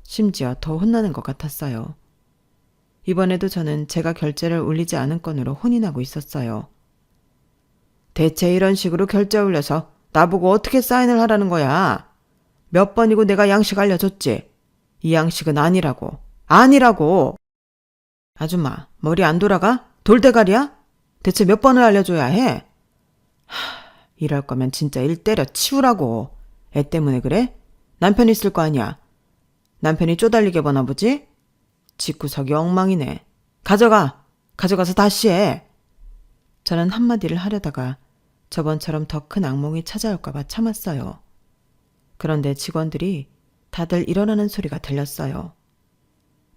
[SPEAKER 1] 심지어 더 혼나는 것 같았어요. 이번에도 저는 제가 결제를 올리지 않은 건으로 혼이 나고 있었어요. 대체 이런 식으로 결제 올려서 나보고 어떻게 사인을 하라는 거야? 몇 번이고 내가 양식 알려줬지? 이 양식은 아니라고. 아니라고! 아줌마, 머리 안 돌아가? 돌대가리야? 대체 몇 번을 알려줘야 해? 이럴 거면 진짜 일 때려 치우라고. 애 때문에 그래? 남편 있을 거 아니야. 남편이 쪼달리게 보나 보지? 집구석이 엉망이네. 가져가서 다시 해. 저는 한마디를 하려다가 저번처럼 더 큰 악몽이 찾아올까 봐 참았어요. 그런데 직원들이 다들 일어나는 소리가 들렸어요.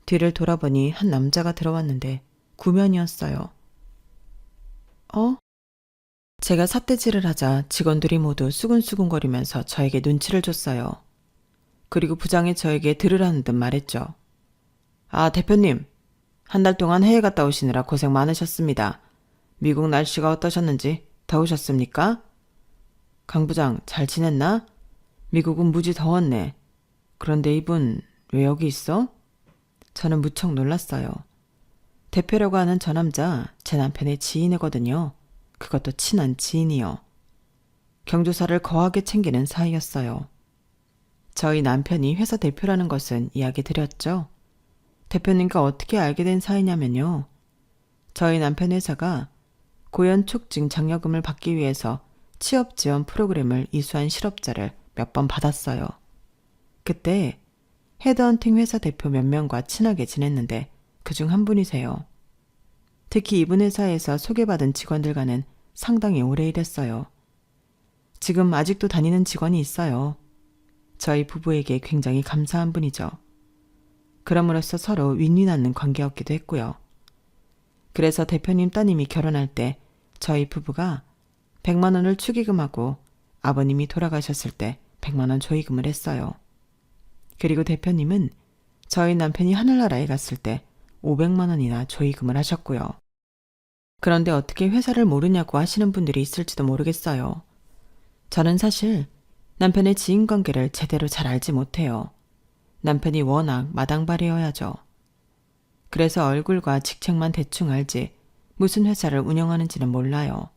[SPEAKER 1] 뒤를 돌아보니 한 남자가 들어왔는데 구면이었어요. 제가 삿대질을 하자 직원들이 모두 수근수근거리면서 저에게 눈치를 줬어요. 그리고 부장이 저에게 들으라는 듯 말했죠. 아, 대표님. 한 달 동안 해외 갔다 오시느라 고생 많으셨습니다. 미국 날씨가 어떠셨는지 더우셨습니까? 강 부장 잘 지냈나? 미국은 무지 더웠네. 그런데 이분 왜 여기 있어? 저는 무척 놀랐어요. 대표라고 하는 저 남자 제 남편의 지인이거든요. 그것도 친한 지인이요. 경조사를 거하게 챙기는 사이였어요. 저희 남편이 회사 대표라는 것은 이야기 드렸죠. 대표님과 어떻게 알게 된 사이냐면요. 저희 남편 회사가 고연 촉진 장려금을 받기 위해서 취업 지원 프로그램을 이수한 실업자를 몇 번 받았어요. 그때 헤드헌팅 회사 대표 몇 명과 친하게 지냈는데 그중 한 분이세요. 특히 이분 회사에서 소개받은 직원들과는 상당히 오래 일했어요. 지금 아직도 다니는 직원이 있어요. 저희 부부에게 굉장히 감사한 분이죠. 그럼으로써 서로 윈윈하는 관계였기도 했고요. 그래서 대표님 따님이 결혼할 때 저희 부부가 100만 원을 축의금하고 아버님이 돌아가셨을 때 100만 원 조의금을 했어요. 그리고 대표님은 저희 남편이 하늘나라에 갔을 때 500만 원이나 조의금을 하셨고요. 그런데 어떻게 회사를 모르냐고 하시는 분들이 있을지도 모르겠어요. 저는 사실 남편의 지인관계를 제대로 잘 알지 못해요. 남편이 워낙 마당발이어야죠. 그래서 얼굴과 직책만 대충 알지 무슨 회사를 운영하는지는 몰라요.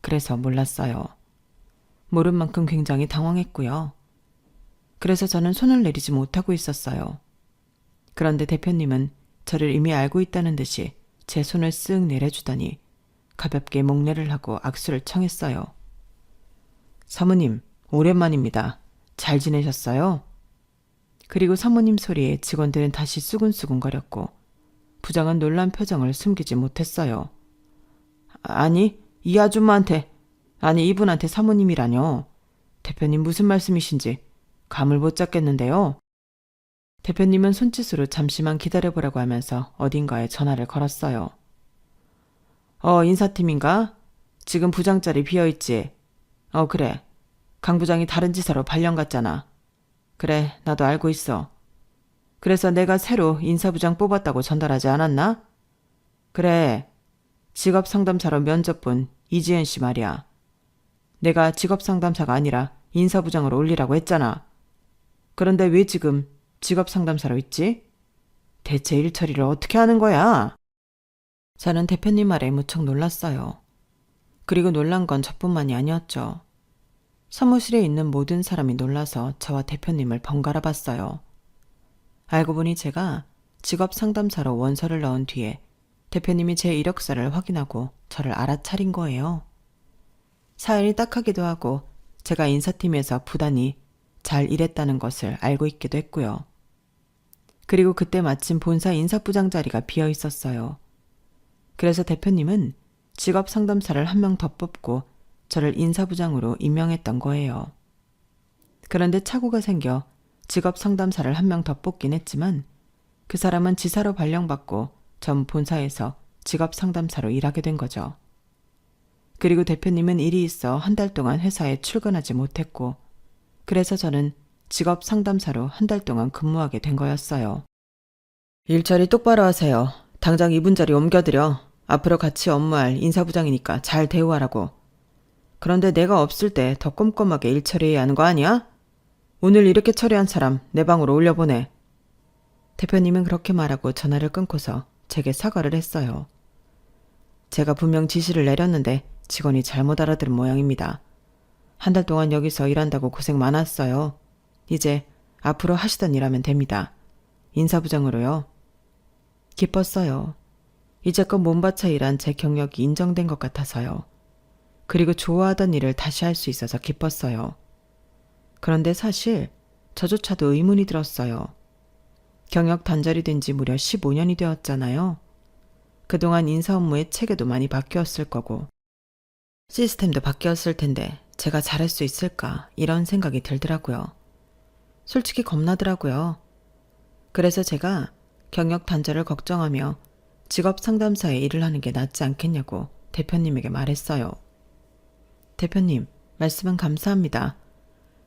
[SPEAKER 1] 그래서 몰랐어요. 모른 만큼 굉장히 당황했고요. 그래서 저는 손을 내리지 못하고 있었어요. 그런데 대표님은 저를 이미 알고 있다는 듯이 제 손을 쓱 내려주더니 가볍게 목례를 하고 악수를 청했어요. 사모님, 오랜만입니다. 잘 지내셨어요? 그리고 사모님 소리에 직원들은 다시 수근수근거렸고 부장은 놀란 표정을 숨기지 못했어요. 아니, 이 아줌마한테, 아니 이분한테 사모님이라뇨. 대표님 무슨 말씀이신지 감을 못 잡겠는데요. 대표님은 손짓으로 잠시만 기다려보라고 하면서 어딘가에 전화를 걸었어요. 인사팀인가? 지금 부장 자리 비어있지? 그래. 강 부장이 다른 지사로 발령 갔잖아. 그래, 나도 알고 있어. 그래서 내가 새로 인사부장 뽑았다고 전달하지 않았나? 그래, 직업상담사로 면접 본 이지은 씨 말이야. 내가 직업상담사가 아니라 인사부장으로 올리라고 했잖아. 그런데 왜 지금 직업상담사로 있지? 대체 일 처리를 어떻게 하는 거야? 저는 대표님 말에 무척 놀랐어요. 그리고 놀란 건 저뿐만이 아니었죠. 사무실에 있는 모든 사람이 놀라서 저와 대표님을 번갈아 봤어요. 알고 보니 제가 직업 상담사로 원서를 넣은 뒤에 대표님이 제 이력서를 확인하고 저를 알아차린 거예요. 사연이 딱하기도 하고 제가 인사팀에서 부단히 잘 일했다는 것을 알고 있기도 했고요. 그리고 그때 마침 본사 인사부장 자리가 비어 있었어요. 그래서 대표님은 직업 상담사를 한 명 더 뽑고 저를 인사부장으로 임명했던 거예요. 그런데 착오가 생겨 직업 상담사를 한 명 더 뽑긴 했지만 그 사람은 지사로 발령받고 전 본사에서 직업 상담사로 일하게 된 거죠. 그리고 대표님은 일이 있어 한 달 동안 회사에 출근하지 못했고 그래서 저는 직업 상담사로 한 달 동안 근무하게 된 거였어요. 일처리 똑바로 하세요. 당장 이분 자리 옮겨드려. 앞으로 같이 업무할 인사부장이니까 잘 대우하라고. 그런데 내가 없을 때 더 꼼꼼하게 일 처리해야 하는 거 아니야? 오늘 이렇게 처리한 사람 내 방으로 올려보내. 대표님은 그렇게 말하고 전화를 끊고서 제게 사과를 했어요. 제가 분명 지시를 내렸는데 직원이 잘못 알아들은 모양입니다. 한 달 동안 여기서 일한다고 고생 많았어요. 이제 앞으로 하시던 일 하면 됩니다. 인사부장으로요. 기뻤어요. 이제껏 몸바쳐 일한 제 경력이 인정된 것 같아서요. 그리고 좋아하던 일을 다시 할 수 있어서 기뻤어요. 그런데 사실 저조차도 의문이 들었어요. 경력 단절이 된 지 무려 15년이 되었잖아요. 그동안 인사 업무의 체계도 많이 바뀌었을 거고 시스템도 바뀌었을 텐데 제가 잘할 수 있을까 이런 생각이 들더라고요. 솔직히 겁나더라고요. 그래서 제가 경력 단절을 걱정하며 직업 상담사에 일을 하는 게 낫지 않겠냐고 대표님에게 말했어요. 대표님, 말씀은 감사합니다.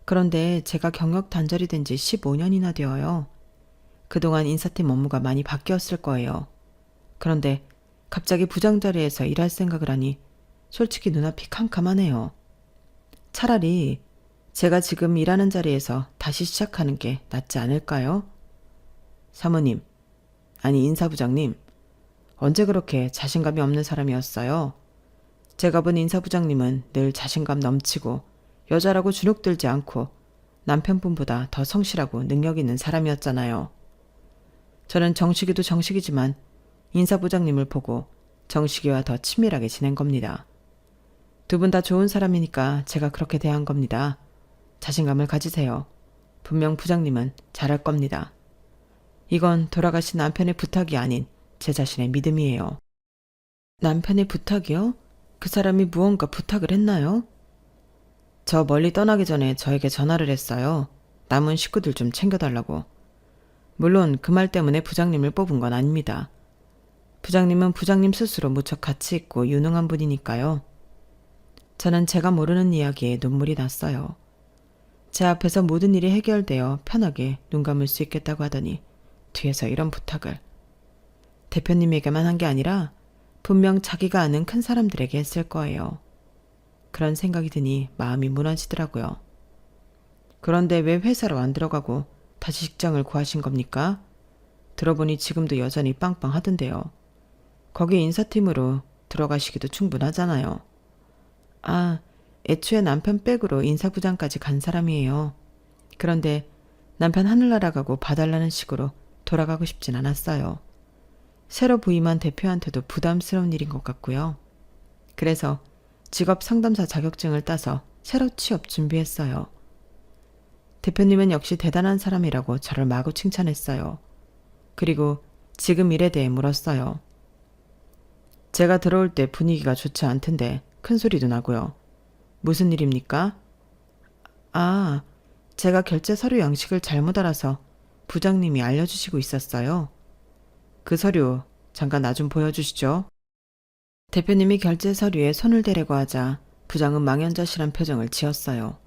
[SPEAKER 1] 그런데 제가 경력 단절이 된 지 15년이나 되어요. 그동안 인사팀 업무가 많이 바뀌었을 거예요. 그런데 갑자기 부장 자리에서 일할 생각을 하니 솔직히 눈앞이 캄캄하네요. 차라리 제가 지금 일하는 자리에서 다시 시작하는 게 낫지 않을까요? 사모님, 아니 인사부장님, 언제 그렇게 자신감이 없는 사람이었어요? 제가 본 인사부장님은 늘 자신감 넘치고 여자라고 주눅들지 않고 남편분보다 더 성실하고 능력 있는 사람이었잖아요. 저는 정식이도 정식이지만 인사부장님을 보고 정식이와 더 친밀하게 지낸 겁니다. 두 분 다 좋은 사람이니까 제가 그렇게 대한 겁니다. 자신감을 가지세요. 분명 부장님은 잘할 겁니다. 이건 돌아가신 남편의 부탁이 아닌 제 자신의 믿음이에요. 남편의 부탁이요? 그 사람이 무언가 부탁을 했나요? 저 멀리 떠나기 전에 저에게 전화를 했어요. 남은 식구들 좀 챙겨달라고. 물론 그 말 때문에 부장님을 뽑은 건 아닙니다. 부장님은 부장님 스스로 무척 가치 있고 유능한 분이니까요. 저는 제가 모르는 이야기에 눈물이 났어요. 제 앞에서 모든 일이 해결되어 편하게 눈 감을 수 있겠다고 하더니 뒤에서 이런 부탁을. 대표님에게만 한 게 아니라 분명 자기가 아는 큰 사람들에게 했을 거예요. 그런 생각이 드니 마음이 무너지더라고요. 그런데 왜 회사로 안 들어가고 다시 직장을 구하신 겁니까? 들어보니 지금도 여전히 빵빵하던데요. 거기 인사팀으로 들어가시기도 충분하잖아요. 아, 애초에 남편 백으로 인사부장까지 간 사람이에요. 그런데 남편 하늘나라 가고 봐달라는 식으로 돌아가고 싶진 않았어요. 새로 부임한 대표한테도 부담스러운 일인 것 같고요. 그래서 직업 상담사 자격증을 따서 새로 취업 준비했어요. 대표님은 역시 대단한 사람이라고 저를 마구 칭찬했어요. 그리고 지금 일에 대해 물었어요. 제가 들어올 때 분위기가 좋지 않던데 큰 소리도 나고요. 무슨 일입니까? 아, 제가 결제 서류 양식을 잘못 알아서 부장님이 알려주시고 있었어요. 그 서류 잠깐 나 좀 보여주시죠. 대표님이 결제 서류에 손을 대려고 하자 부장은 망연자실한 표정을 지었어요.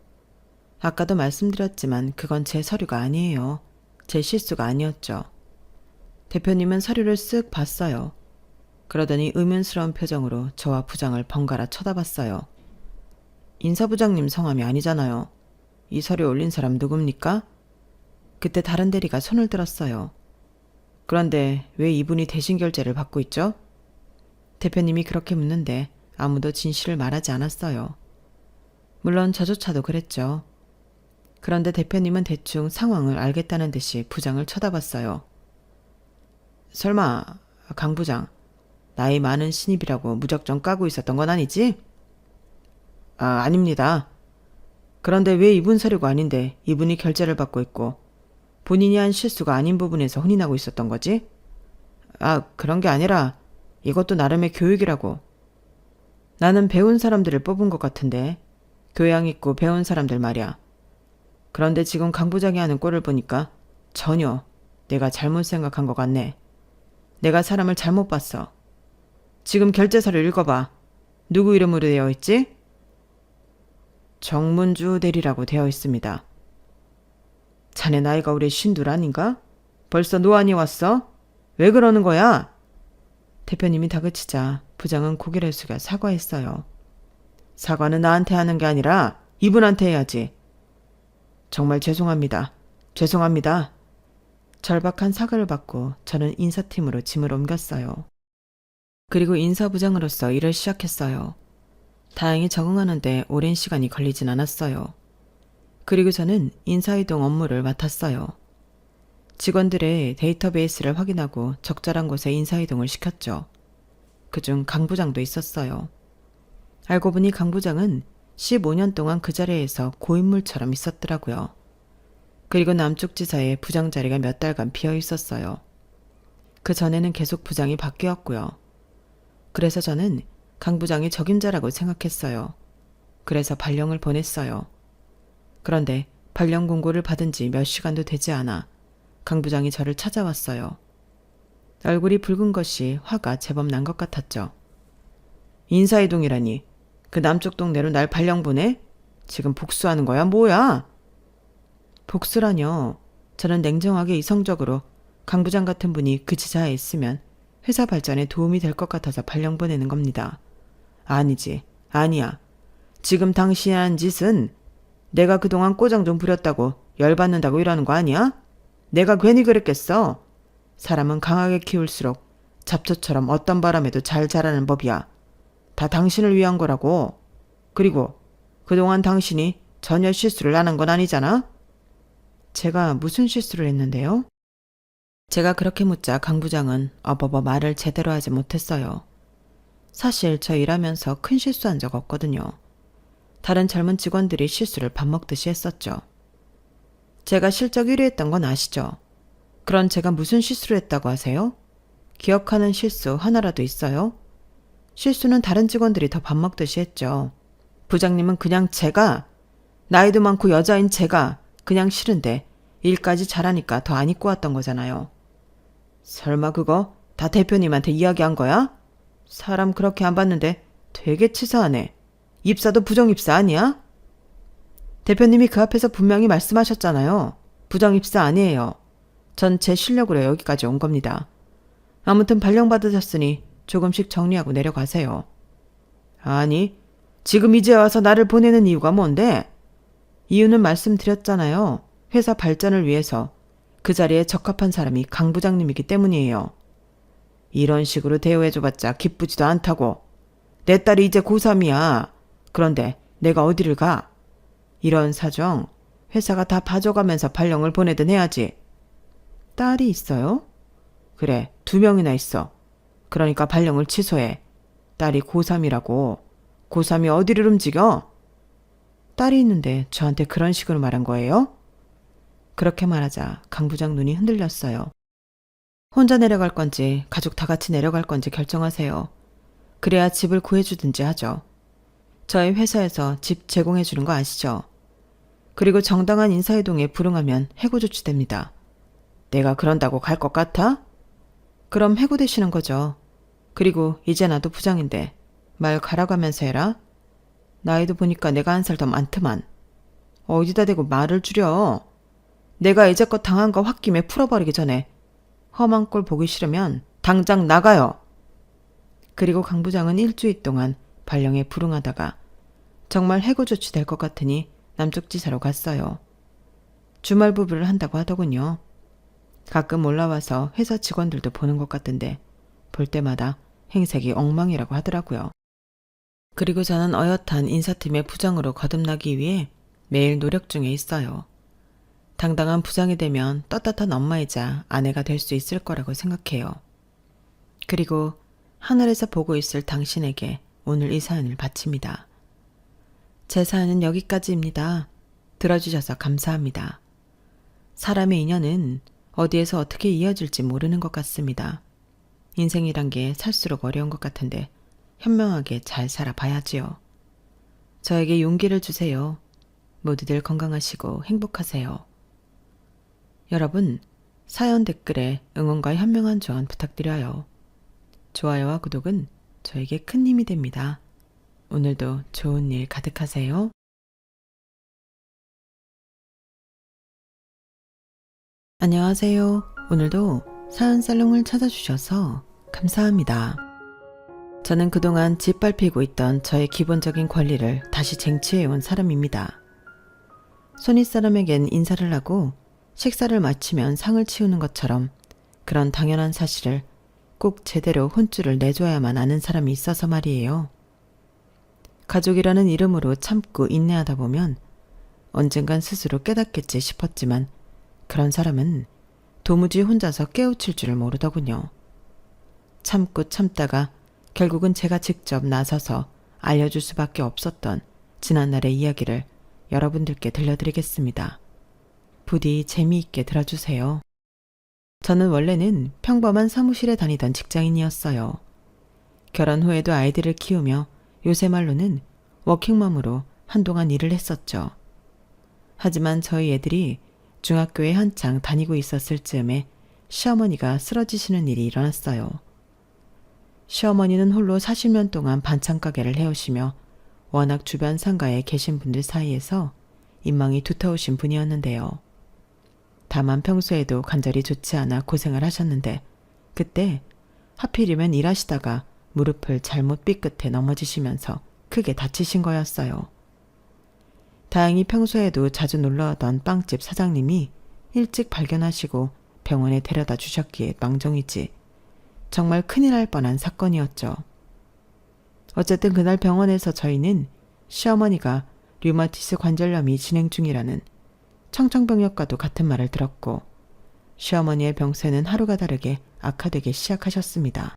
[SPEAKER 1] 아까도 말씀드렸지만 그건 제 서류가 아니에요. 제 실수가 아니었죠. 대표님은 서류를 쓱 봤어요. 그러더니 의문스러운 표정으로 저와 부장을 번갈아 쳐다봤어요. 인사부장님 성함이 아니잖아요. 이 서류 올린 사람 누굽니까? 그때 다른 대리가 손을 들었어요. 그런데 왜 이분이 대신 결제를 받고 있죠? 대표님이 그렇게 묻는데 아무도 진실을 말하지 않았어요. 물론 저조차도 그랬죠. 그런데 대표님은 대충 상황을 알겠다는 듯이 부장을 쳐다봤어요. 설마 강 부장, 나이 많은 신입이라고 무작정 까고 있었던 건 아니지? 아닙니다. 그런데 왜 이분 사료가 아닌데 이분이 결제를 받고 있고 본인이 한 실수가 아닌 부분에서 혼이 나고 있었던 거지? 그런 게 아니라 이것도 나름의 교육이라고. 나는 배운 사람들을 뽑은 것 같은데 교양 있고 배운 사람들 말이야. 그런데 지금 강 부장이 하는 꼴을 보니까 전혀 내가 잘못 생각한 것 같네. 내가 사람을 잘못 봤어. 지금 결제서를 읽어봐. 누구 이름으로 되어 있지? 정문주 대리라고 되어 있습니다. 자네 나이가 올해 52 아닌가? 벌써 노안이 왔어? 왜 그러는 거야? 대표님이 다그치자 부장은 고개를 숙여 사과했어요. 사과는 나한테 하는 게 아니라 이분한테 해야지. 정말 죄송합니다. 죄송합니다. 절박한 사과를 받고 저는 인사팀으로 짐을 옮겼어요. 그리고 인사부장으로서 일을 시작했어요. 다행히 적응하는데 오랜 시간이 걸리진 않았어요. 그리고 저는 인사이동 업무를 맡았어요. 직원들의 데이터베이스를 확인하고 적절한 곳에 인사이동을 시켰죠. 그중 강 부장도 있었어요. 알고 보니 강 부장은 15년 동안 그 자리에서 고인물처럼 있었더라고요. 그리고 남쪽 지사의 부장 자리가 몇 달간 비어 있었어요. 그 전에는 계속 부장이 바뀌었고요. 그래서 저는 강 부장이 적임자라고 생각했어요. 그래서 발령을 보냈어요. 그런데 발령 공고를 받은 지 몇 시간도 되지 않아 강 부장이 저를 찾아왔어요. 얼굴이 붉은 것이 화가 제법 난 것 같았죠. 인사이동이라니. 그 남쪽 동네로 날 발령 보내? 지금 복수하는 거야? 뭐야? 복수라뇨. 저는 냉정하게 이성적으로 강 부장 같은 분이 그 지사에 있으면 회사 발전에 도움이 될 것 같아서 발령 보내는 겁니다. 아니지. 아니야. 지금 당신이 한 짓은 내가 그동안 꼬장 좀 부렸다고 열받는다고 이러는 거 아니야? 내가 괜히 그랬겠어. 사람은 강하게 키울수록 잡초처럼 어떤 바람에도 잘 자라는 법이야. 다 당신을 위한 거라고. 그리고 그동안 당신이 전혀 실수를 안 한 건 아니잖아? 제가 무슨 실수를 했는데요? 제가 그렇게 묻자 강 부장은 어버버 말을 제대로 하지 못했어요. 사실 저 일하면서 큰 실수한 적 없거든요. 다른 젊은 직원들이 실수를 밥 먹듯이 했었죠. 제가 실적 1위 했던 건 아시죠? 그런 제가 무슨 실수를 했다고 하세요? 기억하는 실수 하나라도 있어요? 실수는 다른 직원들이 더 밥 먹듯이 했죠. 부장님은 그냥 제가, 나이도 많고 여자인 제가 그냥 싫은데 일까지 잘하니까 더 안 입고 왔던 거잖아요. 설마 그거 다 대표님한테 이야기한 거야? 사람 그렇게 안 봤는데 되게 치사하네. 입사도 부정입사 아니야? 대표님이 그 앞에서 분명히 말씀하셨잖아요. 부정입사 아니에요. 전 제 실력으로 여기까지 온 겁니다. 아무튼 발령 받으셨으니 조금씩 정리하고 내려가세요. 아니, 지금 이제 와서 나를 보내는 이유가 뭔데? 이유는 말씀드렸잖아요. 회사 발전을 위해서 그 자리에 적합한 사람이 강 부장님이기 때문이에요. 이런 식으로 대우해줘봤자 기쁘지도 않다고. 내 딸이 이제 고3이야. 그런데 내가 어디를 가? 이런 사정 회사가 다 봐줘가면서 발령을 보내든 해야지. 딸이 있어요? 그래, 2명이나 있어. 그러니까 발령을 취소해. 딸이 고3이라고. 고3이 어디를 움직여? 딸이 있는데 저한테 그런 식으로 말한 거예요? 그렇게 말하자 강 부장 눈이 흔들렸어요. 혼자 내려갈 건지 가족 다 같이 내려갈 건지 결정하세요. 그래야 집을 구해주든지 하죠. 저희 회사에서 집 제공해주는 거 아시죠? 그리고 정당한 인사이동에 불응하면 해고 조치됩니다. 내가 그런다고 갈 것 같아? 그럼 해고되시는 거죠. 그리고 이제 나도 부장인데 말 가라가면서 해라. 나이도 보니까 내가 1살 더 많더만. 어디다 대고 말을 줄여. 내가 이제껏 당한 거 홧김에 풀어버리기 전에 험한 꼴 보기 싫으면 당장 나가요. 그리고 강 부장은 일주일 동안 발령에 불응하다가 정말 해고 조치될 것 같으니 남쪽 지사로 갔어요. 주말 부부를 한다고 하더군요. 가끔 올라와서 회사 직원들도 보는 것 같던데 볼 때마다 행색이 엉망이라고 하더라고요. 그리고 저는 어엿한 인사팀의 부장으로 거듭나기 위해 매일 노력 중에 있어요. 당당한 부장이 되면 떳떳한 엄마이자 아내가 될 수 있을 거라고 생각해요. 그리고 하늘에서 보고 있을 당신에게 오늘 이 사연을 바칩니다. 제 사연은 여기까지입니다. 들어주셔서 감사합니다. 사람의 인연은 어디에서 어떻게 이어질지 모르는 것 같습니다. 인생이란 게 살수록 어려운 것 같은데 현명하게 잘 살아봐야지요. 저에게 용기를 주세요. 모두들 건강하시고 행복하세요. 여러분, 사연 댓글에 응원과 현명한 조언 부탁드려요. 좋아요와 구독은 저에게 큰 힘이 됩니다. 오늘도 좋은 일 가득하세요. 안녕하세요. 오늘도 사연 살롱을 찾아주셔서 감사합니다. 저는 그동안 짓밟히고 있던 저의 기본적인 권리를 다시 쟁취해온 사람입니다. 손윗사람에겐 인사를 하고 식사를 마치면 상을 치우는 것처럼 그런 당연한 사실을 꼭 제대로 혼쭐을 내줘야만 아는 사람이 있어서 말이에요. 가족이라는 이름으로 참고 인내하다 보면 언젠간 스스로 깨닫겠지 싶었지만 그런 사람은 도무지 혼자서 깨우칠 줄을 모르더군요. 참고 참다가 결국은 제가 직접 나서서 알려줄 수밖에 없었던 지난날의 이야기를 여러분들께 들려드리겠습니다. 부디 재미있게 들어주세요. 저는 원래는 평범한 사무실에 다니던 직장인이었어요. 결혼 후에도 아이들을 키우며 요새 말로는 워킹맘으로 한동안 일을 했었죠. 하지만 저희 애들이 중학교에 한창 다니고 있었을 즈음에 시어머니가 쓰러지시는 일이 일어났어요. 시어머니는 홀로 40년 동안 반찬가게를 해오시며 워낙 주변 상가에 계신 분들 사이에서 인망이 두터우신 분이었는데요. 다만 평소에도 관절이 좋지 않아 고생을 하셨는데 그때 하필이면 일하시다가 무릎을 잘못 삐끗해 넘어지시면서 크게 다치신 거였어요. 다행히 평소에도 자주 놀러오던 빵집 사장님이 일찍 발견하시고 병원에 데려다 주셨기에 망정이지 정말 큰일 날 뻔한 사건이었죠. 어쨌든 그날 병원에서 저희는 시어머니가 류마티스 관절염이 진행 중이라는 청천벽력과도 같은 말을 들었고 시어머니의 병세는 하루가 다르게 악화되기 시작하셨습니다.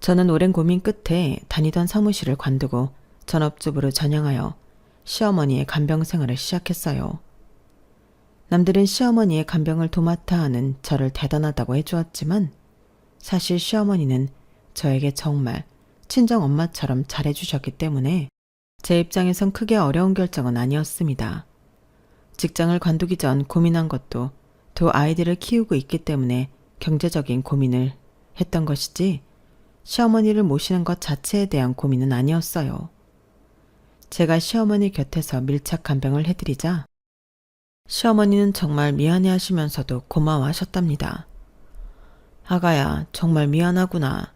[SPEAKER 1] 저는 오랜 고민 끝에 다니던 사무실을 관두고 전업주부로 전향하여 시어머니의 간병 생활을 시작했어요. 남들은 시어머니의 간병을 도맡아 하는 저를 대단하다고 해주었지만 사실 시어머니는 저에게 정말 친정 엄마처럼 잘해주셨기 때문에 제 입장에선 크게 어려운 결정은 아니었습니다. 직장을 관두기 전 고민한 것도 두 아이들을 키우고 있기 때문에 경제적인 고민을 했던 것이지 시어머니를 모시는 것 자체에 대한 고민은 아니었어요. 제가 시어머니 곁에서 밀착 간병을 해드리자 시어머니는 정말 미안해 하시면서도 고마워하셨답니다. 아가야, 정말 미안하구나.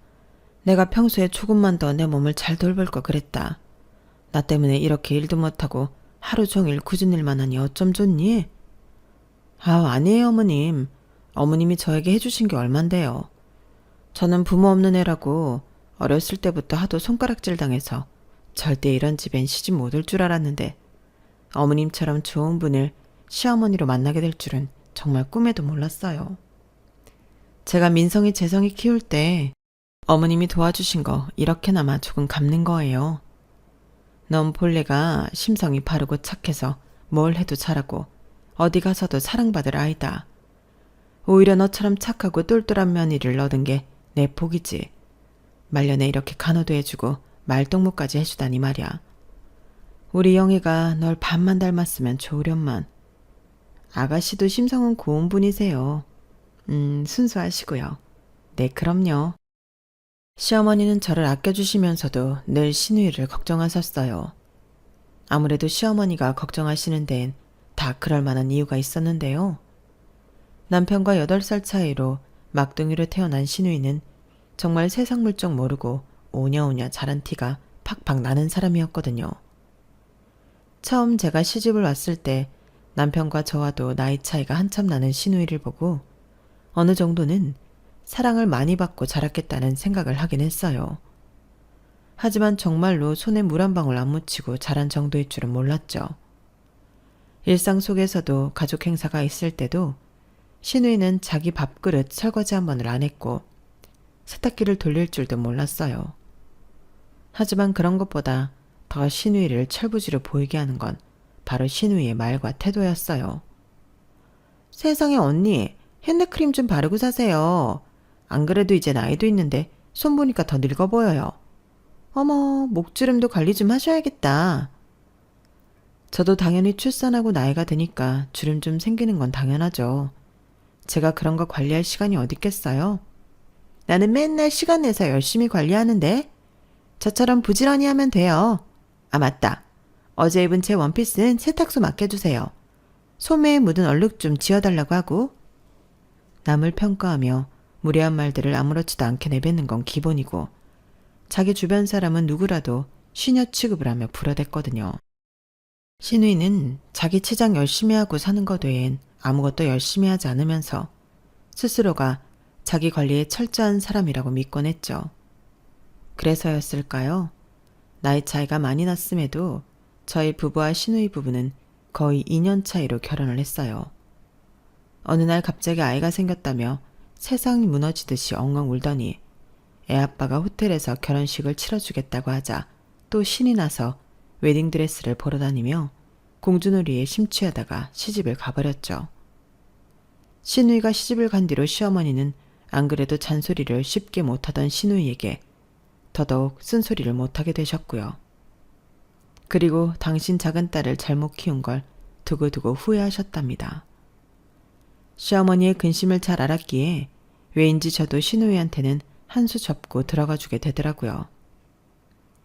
[SPEAKER 1] 내가 평소에 조금만 더 내 몸을 잘 돌볼 걸 그랬다. 나 때문에 이렇게 일도 못하고 하루 종일 굳은 일만 하니 어쩜 좋니? 아니에요 어머님. 어머님이 저에게 해주신 게 얼만데요. 저는 부모 없는 애라고 어렸을 때부터 하도 손가락질 당해서 절대 이런 집엔 시집 못 올 줄 알았는데 어머님처럼 좋은 분을 시어머니로 만나게 될 줄은 정말 꿈에도 몰랐어요. 제가 민성이 재성이 키울 때 어머님이 도와주신 거 이렇게나마 조금 갚는 거예요. 넌 본래가 심성이 바르고 착해서 뭘 해도 잘하고 어디 가서도 사랑받을 아이다. 오히려 너처럼 착하고 똘똘한 며느리를 얻은 게 내 복이지. 말년에 이렇게 간호도 해주고 말동무까지 해주다니 말이야. 우리 영희가 널 반만 닮았으면 좋으련만. 아가씨도 심성은 고운 분이세요. 순수하시고요. 네, 그럼요. 시어머니는 저를 아껴주시면서도 늘 시누이를 걱정하셨어요. 아무래도 시어머니가 걱정하시는 데엔 다 그럴 만한 이유가 있었는데요. 남편과 8살 차이로 막둥이로 태어난 시누이는 정말 세상 물정 모르고 오냐오냐 자란 티가 팍팍 나는 사람이었거든요. 처음 제가 시집을 왔을 때 남편과 저와도 나이 차이가 한참 나는 시누이를 보고 어느 정도는 사랑을 많이 받고 자랐겠다는 생각을 하긴 했어요. 하지만 정말로 손에 물 한 방울 안 묻히고 자란 정도일 줄은 몰랐죠. 일상 속에서도 가족 행사가 있을 때도 신우이는 자기 밥그릇 설거지 한 번을 안 했고 세탁기를 돌릴 줄도 몰랐어요. 하지만 그런 것보다 더 신우이를 철부지로 보이게 하는 건 바로 신우이의 말과 태도였어요. 세상에 언니, 핸드크림 좀 바르고 사세요. 안 그래도 이제 나이도 있는데 손 보니까 더 늙어 보여요. 어머, 목주름도 관리 좀 하셔야겠다. 저도 당연히 출산하고 나이가 드니까 주름 좀 생기는 건 당연하죠. 제가 그런 거 관리할 시간이 어디 있겠어요? 나는 맨날 시간 내서 열심히 관리하는데 저처럼 부지런히 하면 돼요. 아, 맞다. 어제 입은 제 원피스는 세탁소 맡겨주세요. 소매에 묻은 얼룩 좀 지워달라고 하고. 남을 평가하며 무례한 말들을 아무렇지도 않게 내뱉는 건 기본이고 자기 주변 사람은 누구라도 시녀 취급을 하며 불어댔거든요. 신우이는 자기 치장 열심히 하고 사는 것 외엔 아무것도 열심히 하지 않으면서 스스로가 자기 관리에 철저한 사람이라고 믿곤 했죠. 그래서였을까요? 나이 차이가 많이 났음에도 저희 부부와 신우이 부부는 거의 2년 차이로 결혼을 했어요. 어느 날 갑자기 아이가 생겼다며 세상이 무너지듯이 엉엉 울더니 애아빠가 호텔에서 결혼식을 치러주겠다고 하자 또 신이 나서 웨딩드레스를 보러 다니며 공주놀이에 심취하다가 시집을 가버렸죠. 신우이가 시집을 간 뒤로 시어머니는 안 그래도 잔소리를 쉽게 못하던 신우이에게 더더욱 쓴소리를 못하게 되셨고요. 그리고 당신 작은 딸을 잘못 키운 걸 두고두고 후회하셨답니다. 시어머니의 근심을 잘 알았기에 왜인지 저도 신우이한테는 한 수 접고 들어가 주게 되더라고요.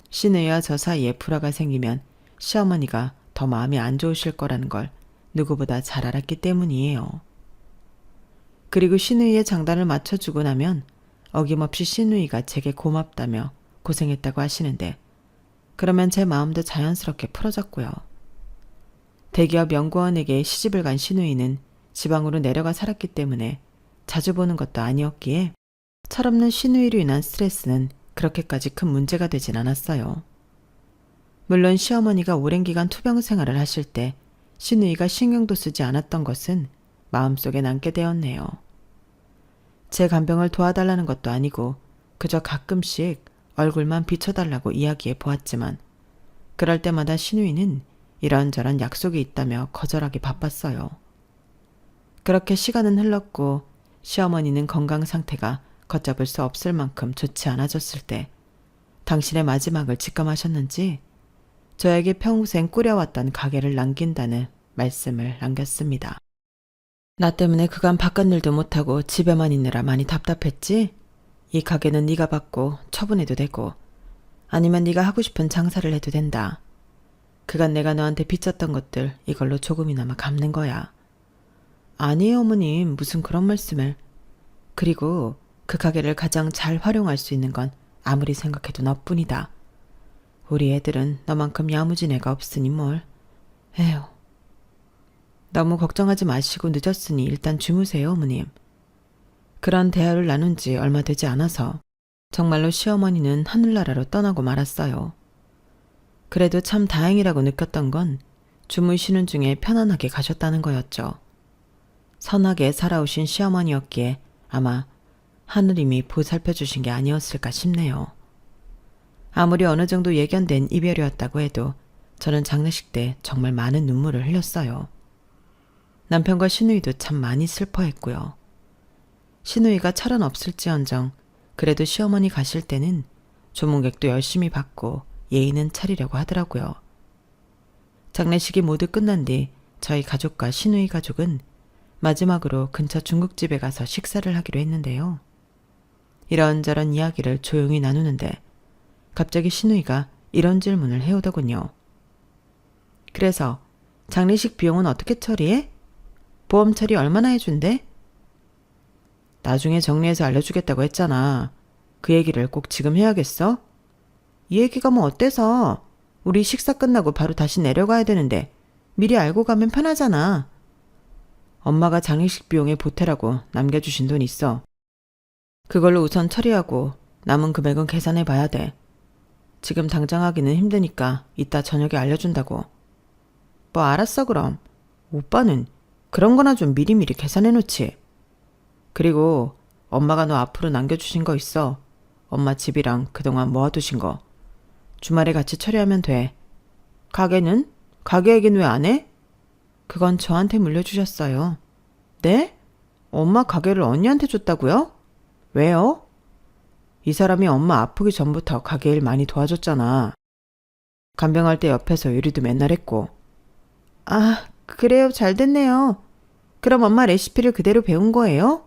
[SPEAKER 1] 신우이와 저 사이에 불화가 생기면 시어머니가 더 마음이 안 좋으실 거라는 걸 누구보다 잘 알았기 때문이에요. 그리고 신우이의 장단을 맞춰주고 나면 어김없이 신우이가 제게 고맙다며 고생했다고 하시는데 그러면 제 마음도 자연스럽게 풀어졌고요. 대기업 연구원에게 시집을 간 신우이는 지방으로 내려가 살았기 때문에 자주 보는 것도 아니었기에 철없는 신우이로 인한 스트레스는 그렇게까지 큰 문제가 되진 않았어요. 물론 시어머니가 오랜 기간 투병 생활을 하실 때 신우이가 신경도 쓰지 않았던 것은 마음속에 남게 되었네요. 제 간병을 도와달라는 것도 아니고 그저 가끔씩 얼굴만 비춰달라고 이야기해 보았지만 그럴 때마다 신우이는 이런저런 약속이 있다며 거절하기 바빴어요. 그렇게 시간은 흘렀고 시어머니는 건강 상태가 걷잡을 수 없을 만큼 좋지 않아졌을 때 당신의 마지막을 직감하셨는지 저에게 평생 꾸려왔던 가게를 남긴다는 말씀을 남겼습니다. 나 때문에 그간 바깥일도 못하고 집에만 있느라 많이 답답했지? 이 가게는 네가 받고 처분해도 되고 아니면 네가 하고 싶은 장사를 해도 된다. 그간 내가 너한테 빚졌던 것들 이걸로 조금이나마 갚는 거야. 아니에요 어머님, 무슨 그런 말씀을. 그리고 그 가게를 가장 잘 활용할 수 있는 건 아무리 생각해도 너뿐이다. 우리 애들은 너만큼 야무진 애가 없으니 뭘. 에휴. 너무 걱정하지 마시고 늦었으니 일단 주무세요 어머님. 그런 대화를 나눈 지 얼마 되지 않아서 정말로 시어머니는 하늘나라로 떠나고 말았어요. 그래도 참 다행이라고 느꼈던 건 주무시는 중에 편안하게 가셨다는 거였죠. 선하게 살아오신 시어머니였기에 아마 하느님이 보살펴 주신 게 아니었을까 싶네요. 아무리 어느 정도 예견된 이별이었다고 해도 저는 장례식 때 정말 많은 눈물을 흘렸어요. 남편과 신우이도 참 많이 슬퍼했고요. 신우이가 철은 없을지언정 그래도 시어머니 가실 때는 조문객도 열심히 받고 예의는 차리려고 하더라고요. 장례식이 모두 끝난 뒤 저희 가족과 신우이 가족은 마지막으로 근처 중국집에 가서 식사를 하기로 했는데요. 이런저런 이야기를 조용히 나누는데 갑자기 신우이가 이런 질문을 해오더군요. 그래서 장례식 비용은 어떻게 처리해? 보험 처리 얼마나 해준대? 나중에 정리해서 알려주겠다고 했잖아. 그 얘기를 꼭 지금 해야겠어? 이 얘기가 뭐 어때서? 우리 식사 끝나고 바로 다시 내려가야 되는데 미리 알고 가면 편하잖아. 엄마가 장례식 비용에 보태라고 남겨주신 돈 있어. 그걸로 우선 처리하고 남은 금액은 계산해 봐야 돼. 지금 당장 하기는 힘드니까 이따 저녁에 알려준다고. 뭐 알았어 그럼. 오빠는 그런 거나 좀 미리미리 계산해 놓지. 그리고 엄마가 너 앞으로 남겨주신 거 있어. 엄마 집이랑 그동안 모아두신 거. 주말에 같이 처리하면 돼. 가게는? 가게 얘기는 왜 안 해? 그건 저한테 물려주셨어요. 네? 엄마 가게를 언니한테 줬다고요? 왜요? 이 사람이 엄마 아프기 전부터 가게 일 많이 도와줬잖아. 간병할 때 옆에서 요리도 맨날 했고. 아, 그래요. 잘 됐네요. 그럼 엄마 레시피를 그대로 배운 거예요?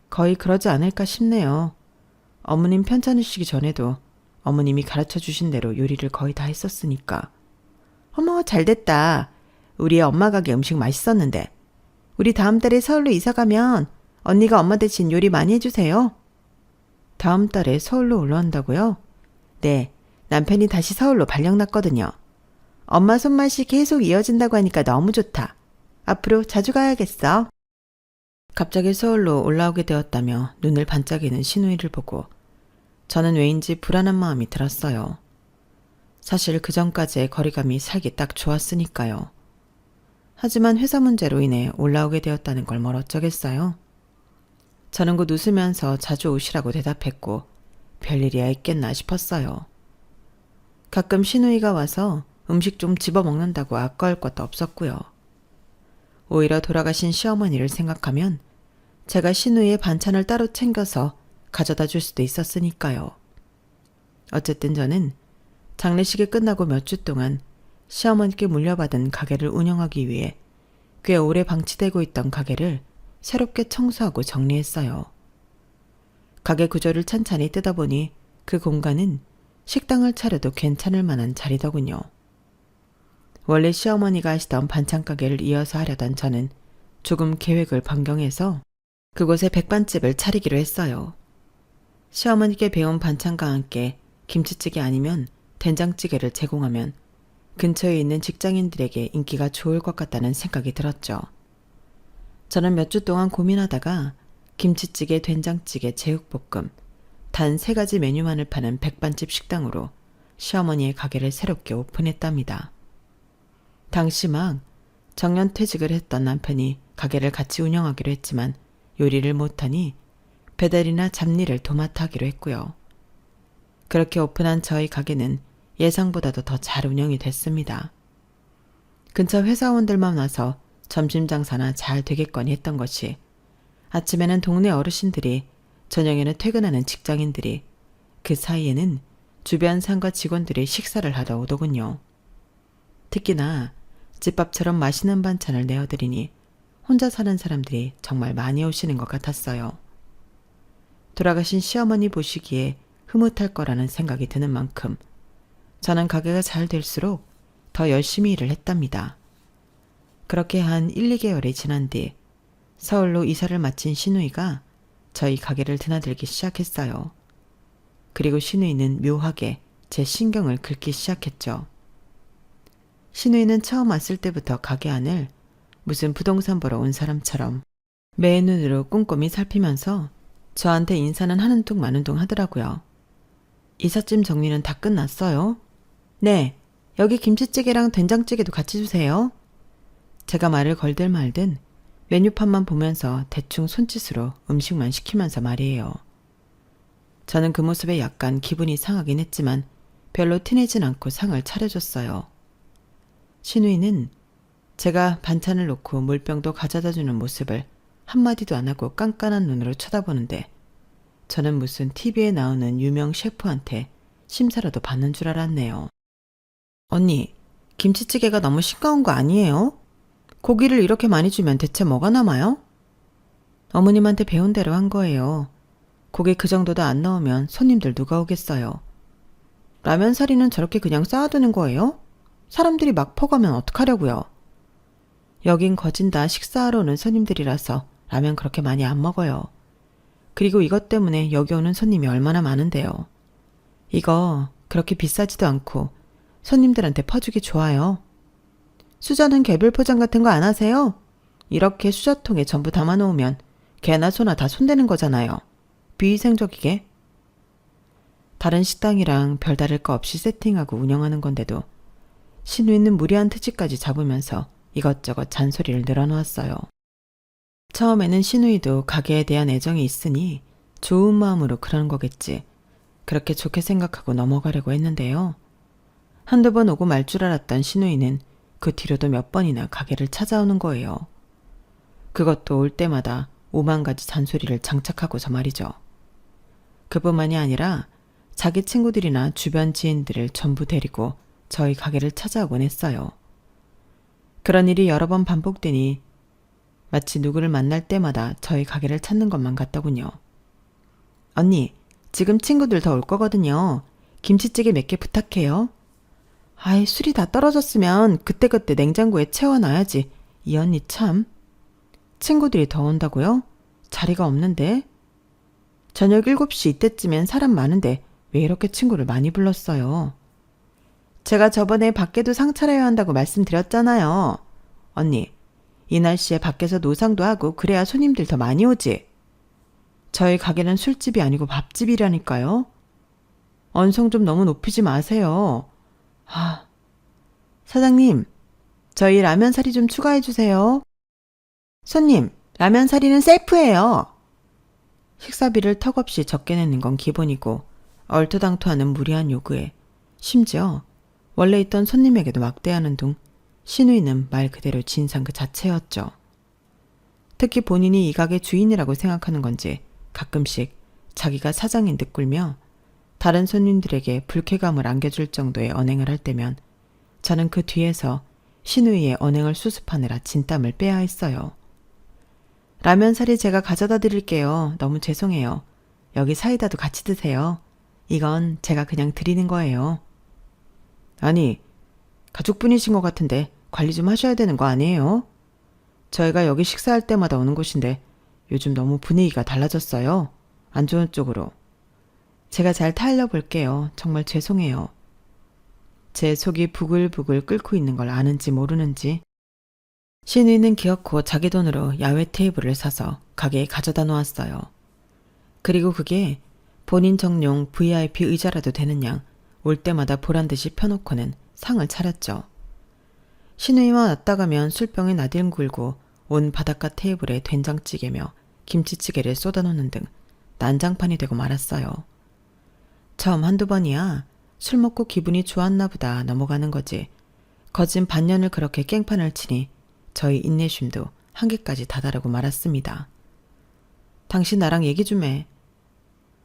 [SPEAKER 1] 거의 그러지 않을까 싶네요. 어머님 편찮으시기 전에도 어머님이 가르쳐 주신 대로 요리를 거의 다 했었으니까. 어머, 잘 됐다. 우리 엄마 가게 음식 맛있었는데. 우리 다음 달에 서울로 이사 가면 언니가 엄마 대신 요리 많이 해주세요. 다음 달에 서울로 올라온다고요? 네, 남편이 다시 서울로 발령 났거든요. 엄마 손맛이 계속 이어진다고 하니까 너무 좋다. 앞으로 자주 가야겠어. 갑자기 서울로 올라오게 되었다며 눈을 반짝이는 신우이를 보고 저는 왜인지 불안한 마음이 들었어요. 사실 그전까지의 거리감이 살기 딱 좋았으니까요. 하지만 회사 문제로 인해 올라오게 되었다는 걸 뭘 어쩌겠어요. 저는 곧 웃으면서 자주 오시라고 대답했고 별일이야 있겠나 싶었어요. 가끔 신우이가 와서 음식 좀 집어먹는다고 아까울 것도 없었고요. 오히려 돌아가신 시어머니를 생각하면 제가 신우이의 반찬을 따로 챙겨서 가져다 줄 수도 있었으니까요. 어쨌든 저는 장례식이 끝나고 몇 주 동안 시어머니께 물려받은 가게를 운영하기 위해 꽤 오래 방치되고 있던 가게를 새롭게 청소하고 정리했어요. 가게 구조를 찬찬히 뜯어보니 그 공간은 식당을 차려도 괜찮을 만한 자리더군요. 원래 시어머니가 하시던 반찬 가게를 이어서 하려던 저는 조금 계획을 변경해서 그곳에 백반집을 차리기로 했어요. 시어머니께 배운 반찬과 함께 김치찌개 아니면 된장찌개를 제공하면 근처에 있는 직장인들에게 인기가 좋을 것 같다는 생각이 들었죠. 저는 몇 주 동안 고민하다가 김치찌개, 된장찌개, 제육볶음 단 3가지 메뉴만을 파는 백반집 식당으로 시어머니의 가게를 새롭게 오픈했답니다. 당시 막 정년퇴직을 했던 남편이 가게를 같이 운영하기로 했지만 요리를 못하니 배달이나 잡일을 도맡아 하기로 했고요. 그렇게 오픈한 저희 가게는 예상보다도 더 잘 운영이 됐습니다. 근처 회사원들만 와서 점심 장사나 잘 되겠거니 했던 것이 아침에는 동네 어르신들이 저녁에는 퇴근하는 직장인들이 그 사이에는 주변 상가 직원들이 식사를 하러 오더군요. 특히나 집밥처럼 맛있는 반찬을 내어드리니 혼자 사는 사람들이 정말 많이 오시는 것 같았어요. 돌아가신 시어머니 보시기에 흐뭇할 거라는 생각이 드는 만큼 저는 가게가 잘 될수록 더 열심히 일을 했답니다. 그렇게 한 1, 2개월이 지난 뒤 서울로 이사를 마친 신우이가 저희 가게를 드나들기 시작했어요. 그리고 신우이는 묘하게 제 신경을 긁기 시작했죠. 신우이는 처음 왔을 때부터 가게 안을 무슨 부동산 보러 온 사람처럼 매 눈으로 꼼꼼히 살피면서 저한테 인사는 하는 둥 마는 둥 하더라고요. 이삿짐 정리는 다 끝났어요? 네, 여기 김치찌개랑 된장찌개도 같이 주세요. 제가 말을 걸들 말든 메뉴판만 보면서 대충 손짓으로 음식만 시키면서 말이에요. 저는 그 모습에 약간 기분이 상하긴 했지만 별로 티내진 않고 상을 차려줬어요. 신우이는 제가 반찬을 놓고 물병도 가져다주는 모습을 한마디도 안 하고 깐깐한 눈으로 쳐다보는데 저는 무슨 TV에 나오는 유명 셰프한테 심사라도 받는 줄 알았네요. 언니, 김치찌개가 너무 싱거운 거 아니에요? 고기를 이렇게 많이 주면 대체 뭐가 남아요? 어머님한테 배운 대로 한 거예요. 고기 그 정도도 안 넣으면 손님들 누가 오겠어요. 라면 사리는 저렇게 그냥 쌓아두는 거예요? 사람들이 막 퍼가면 어떡하려고요? 여긴 거진 다 식사하러 오는 손님들이라서 라면 그렇게 많이 안 먹어요. 그리고 이것 때문에 여기 오는 손님이 얼마나 많은데요. 이거 그렇게 비싸지도 않고 손님들한테 퍼주기 좋아요. 수저는 개별 포장 같은 거 안 하세요? 이렇게 수저통에 전부 담아놓으면 개나 소나 다 손대는 거잖아요. 비위생적이게. 다른 식당이랑 별다를 거 없이 세팅하고 운영하는 건데도 신우이는 무리한 트집까지 잡으면서 이것저것 잔소리를 늘어놓았어요. 처음에는 신우이도 가게에 대한 애정이 있으니 좋은 마음으로 그러는 거겠지. 그렇게 좋게 생각하고 넘어가려고 했는데요. 한두 번 오고 말 줄 알았던 신우이는 그 뒤로도 몇 번이나 가게를 찾아오는 거예요. 그것도 올 때마다 5만 가지 잔소리를 장착하고서 말이죠. 그뿐만이 아니라 자기 친구들이나 주변 지인들을 전부 데리고 저희 가게를 찾아오곤 했어요. 그런 일이 여러 번 반복되니 마치 누구를 만날 때마다 저희 가게를 찾는 것만 같더군요. 언니, 지금 친구들 더 올 거거든요. 김치찌개 몇 개 부탁해요. 아이, 술이 다 떨어졌으면 그때그때 냉장고에 채워놔야지. 이 언니 참. 친구들이 더 온다고요? 자리가 없는데? 저녁 7시 이때쯤엔 사람 많은데 왜 이렇게 친구를 많이 불렀어요? 제가 저번에 밖에도 상 차려야 한다고 말씀드렸잖아요. 언니, 이 날씨에 밖에서 노상도 하고 그래야 손님들 더 많이 오지. 저희 가게는 술집이 아니고 밥집이라니까요. 언성 좀 너무 높이지 마세요. 사장님, 저희 라면 사리 좀 추가해 주세요. 손님, 라면 사리는 셀프예요. 식사비를 턱없이 적게 내는 건 기본이고 얼토당토하는 무리한 요구에 심지어 원래 있던 손님에게도 막대하는 둥 신우이는 말 그대로 진상 그 자체였죠. 특히 본인이 이 가게 주인이라고 생각하는 건지 가끔씩 자기가 사장인 듯 굴며 다른 손님들에게 불쾌감을 안겨줄 정도의 언행을 할 때면 저는 그 뒤에서 신우이의 언행을 수습하느라 진땀을 빼야 했어요. 라면 사리 제가 가져다 드릴게요. 너무 죄송해요. 여기 사이다도 같이 드세요. 이건 제가 그냥 드리는 거예요. 아니, 가족분이신 것 같은데 관리 좀 하셔야 되는 거 아니에요? 저희가 여기 식사할 때마다 오는 곳인데 요즘 너무 분위기가 달라졌어요. 안 좋은 쪽으로. 제가 잘 타일러 볼게요. 정말 죄송해요. 제 속이 부글부글 끓고 있는 걸 아는지 모르는지 신우이는 기어코 자기 돈으로 야외 테이블을 사서 가게에 가져다 놓았어요. 그리고 그게 본인 정용 VIP 의자라도 되는 양 올 때마다 보란듯이 펴놓고는 상을 차렸죠. 신우이와 왔다 가면 술병에 나뒹굴고 온 바닷가 테이블에 된장찌개며 김치찌개를 쏟아놓는 등 난장판이 되고 말았어요. 처음 한두 번이야 술 먹고 기분이 좋았나 보다 넘어가는 거지. 거진 반년을 그렇게 깽판을 치니 저희 인내심도 한계까지 다다르고 말았습니다. 당신 나랑 얘기 좀 해.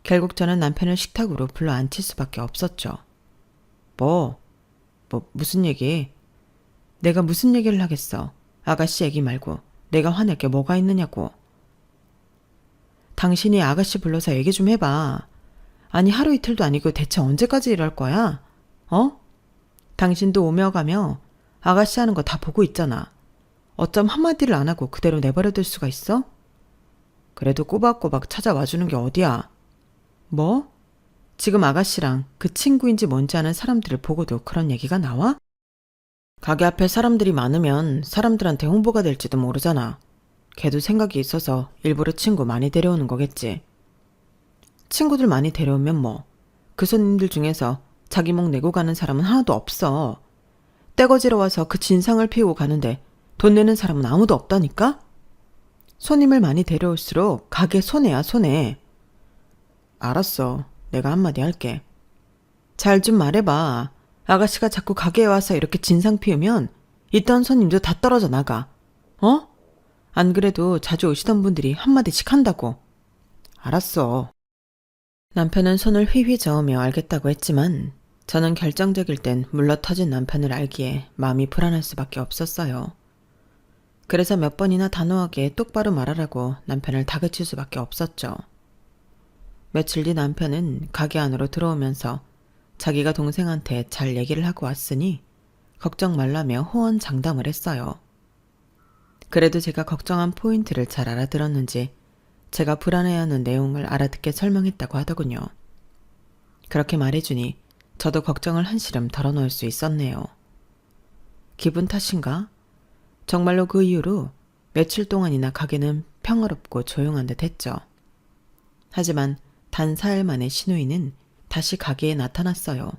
[SPEAKER 1] 결국 저는 남편을 식탁으로 불러 앉힐 수밖에 없었죠. 무슨 얘기? 내가 무슨 얘기를 하겠어. 아가씨 얘기 말고 내가 화낼 게 뭐가 있느냐고. 당신이 아가씨 불러서 얘기 좀 해봐. 아니 하루 이틀도 아니고 대체 언제까지 이럴 거야? 당신도 오며 가며 아가씨 하는 거 다 보고 있잖아. 어쩜 한마디를 안 하고 그대로 내버려둘 수가 있어? 그래도 꼬박꼬박 찾아와 주는 게 어디야? 뭐? 지금 아가씨랑 그 친구인지 뭔지 아는 사람들을 보고도 그런 얘기가 나와? 가게 앞에 사람들이 많으면 사람들한테 홍보가 될지도 모르잖아. 걔도 생각이 있어서 일부러 친구 많이 데려오는 거겠지. 친구들 많이 데려오면 뭐, 그 손님들 중에서 자기 목 내고 가는 사람은 하나도 없어. 떼거지러 와서 그 진상을 피우고 가는데 돈 내는 사람은 아무도 없다니까? 손님을 많이 데려올수록 가게 손해야 손해. 알았어. 내가 한마디 할게. 잘 좀 말해봐. 아가씨가 자꾸 가게에 와서 이렇게 진상 피우면 있던 손님도 다 떨어져 나가. 안 그래도 자주 오시던 분들이 한마디씩 한다고. 알았어. 남편은 손을 휘휘 저으며 알겠다고 했지만 저는 결정적일 땐 물러터진 남편을 알기에 마음이 불안할 수밖에 없었어요. 그래서 몇 번이나 단호하게 똑바로 말하라고 남편을 다그칠 수밖에 없었죠. 며칠 뒤 남편은 가게 안으로 들어오면서 자기가 동생한테 잘 얘기를 하고 왔으니 걱정 말라며 호언장담을 했어요. 그래도 제가 걱정한 포인트를 잘 알아들었는지 제가 불안해하는 내용을 알아듣게 설명했다고 하더군요. 그렇게 말해주니 저도 걱정을 한시름 덜어놓을 수 있었네요. 기분 탓인가? 정말로 그 이후로 며칠 동안이나 가게는 평화롭고 조용한 듯 했죠. 하지만 단 4일 만에 신우이는 다시 가게에 나타났어요.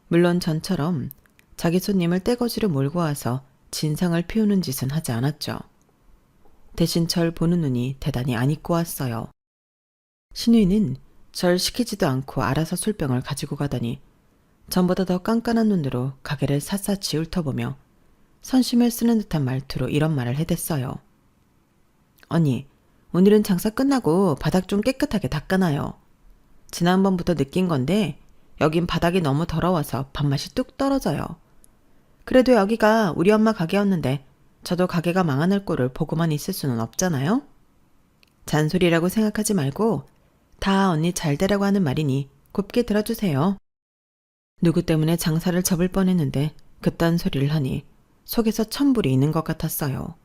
[SPEAKER 1] 물론 전처럼 자기 손님을 떼거지로 몰고 와서 진상을 피우는 짓은 하지 않았죠. 대신 절 보는 눈이 대단히 안 익고 왔어요. 신우이는 절 시키지도 않고 알아서 술병을 가지고 가더니 전보다 더 깐깐한 눈으로 가게를 샅샅이 훑어보며 선심을 쓰는 듯한 말투로 이런 말을 해댔어요. 언니, 오늘은 장사 끝나고 바닥 좀 깨끗하게 닦아놔요. 지난번부터 느낀 건데 여긴 바닥이 너무 더러워서 밥맛이 뚝 떨어져요. 그래도 여기가 우리 엄마 가게였는데 저도 가게가 망하는 꼴을 보고만 있을 수는 없잖아요. 잔소리라고 생각하지 말고 다 언니 잘 되라고 하는 말이니 곱게 들어주세요. 누구 때문에 장사를 접을 뻔했는데 그딴 소리를 하니 속에서 천불이 있는 것 같았어요.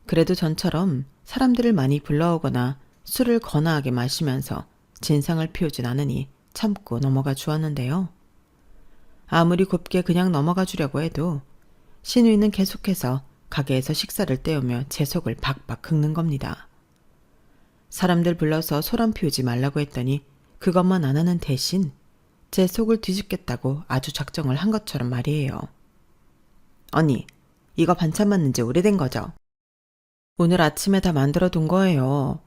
[SPEAKER 1] 그래도 전처럼 사람들을 많이 불러오거나 술을 거나하게 마시면서 진상을 피우진 않으니 참고 넘어가 주었는데요. 아무리 곱게 그냥 넘어가 주려고 해도 신우이는 계속해서 가게에서 식사를 때우며 제 속을 박박 긁는 겁니다. 사람들 불러서 소란 피우지 말라고 했더니 그것만 안 하는 대신 제 속을 뒤집겠다고 아주 작정을 한 것처럼 말이에요. 언니, 이거 반찬 맞는 지 오래된 거죠? 오늘 아침에 다 만들어 둔 거예요.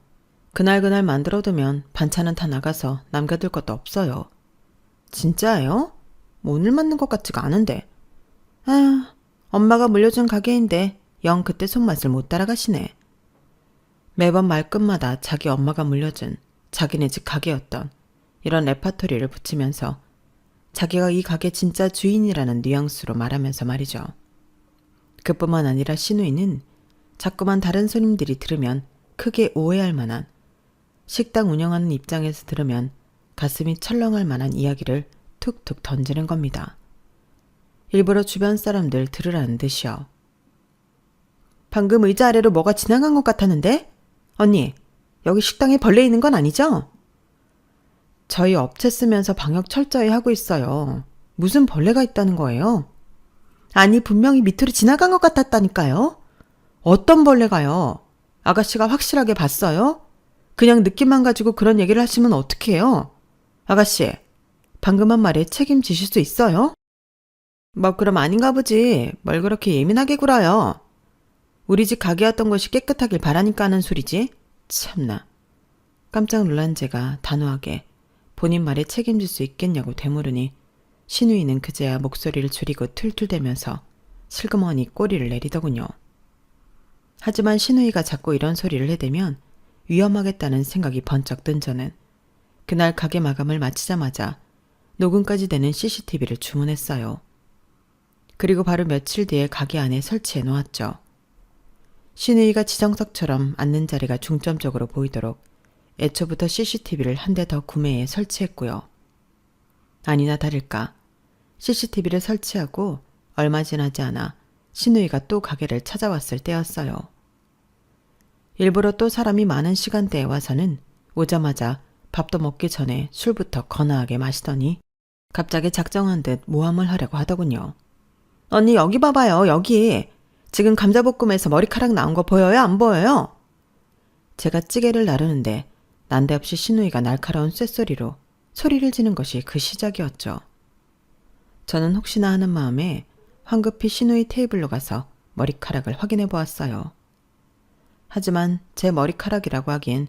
[SPEAKER 1] 그날 만들어두면 반찬은 다 나가서 남겨둘 것도 없어요. 진짜예요? 오늘 맞는 것 같지가 않은데. 아휴, 엄마가 물려준 가게인데 영 그때 손맛을 못 따라가시네. 매번 말끝마다 자기 엄마가 물려준 자기네 집 가게였던 이런 레파토리를 붙이면서 자기가 이 가게 진짜 주인이라는 뉘앙스로 말하면서 말이죠. 그뿐만 아니라 신우이는 자꾸만 다른 손님들이 들으면 크게 오해할 만한, 식당 운영하는 입장에서 들으면 가슴이 철렁할 만한 이야기를 툭툭 던지는 겁니다. 일부러 주변 사람들 들으라는 듯이요. 방금 의자 아래로 뭐가 지나간 것 같았는데? 언니, 여기 식당에 벌레 있는 건 아니죠? 저희 업체 쓰면서 방역 철저히 하고 있어요. 무슨 벌레가 있다는 거예요? 아니, 분명히 밑으로 지나간 것 같았다니까요. 어떤 벌레가요? 아가씨가 확실하게 봤어요? 그냥 느낌만 가지고 그런 얘기를 하시면 어떡해요? 아가씨, 방금 한 말에 책임지실 수 있어요? 뭐 그럼 아닌가 보지. 뭘 그렇게 예민하게 굴어요. 우리 집 가게였던 것이 깨끗하길 바라니까 하는 소리지. 참나. 깜짝 놀란 제가 단호하게 본인 말에 책임질 수 있겠냐고 되물으니 신우이는 그제야 목소리를 줄이고 툴툴대면서 슬그머니 꼬리를 내리더군요. 하지만 신우이가 자꾸 이런 소리를 해대면 위험하겠다는 생각이 번쩍 든 저는 그날 가게 마감을 마치자마자 녹음까지 되는 CCTV를 주문했어요. 그리고 바로 며칠 뒤에 가게 안에 설치해 놓았죠. 신우이가 지정석처럼 앉는 자리가 중점적으로 보이도록 애초부터 CCTV를 한 대 더 구매해 설치했고요. 아니나 다를까 CCTV를 설치하고 얼마 지나지 않아 신우이가 또 가게를 찾아왔을 때였어요. 일부러 또 사람이 많은 시간대에 와서는 오자마자 밥도 먹기 전에 술부터 거나하게 마시더니 갑자기 작정한 듯 모함을 하려고 하더군요. 언니 여기 봐봐요. 여기. 지금 감자볶음에서 머리카락 나온 거 보여요? 안 보여요? 제가 찌개를 나르는데 난데없이 신우이가 날카로운 쇳소리로 소리를 지는 것이 그 시작이었죠. 저는 혹시나 하는 마음에 황급히 신우이 테이블로 가서 머리카락을 확인해 보았어요. 하지만 제 머리카락이라고 하기엔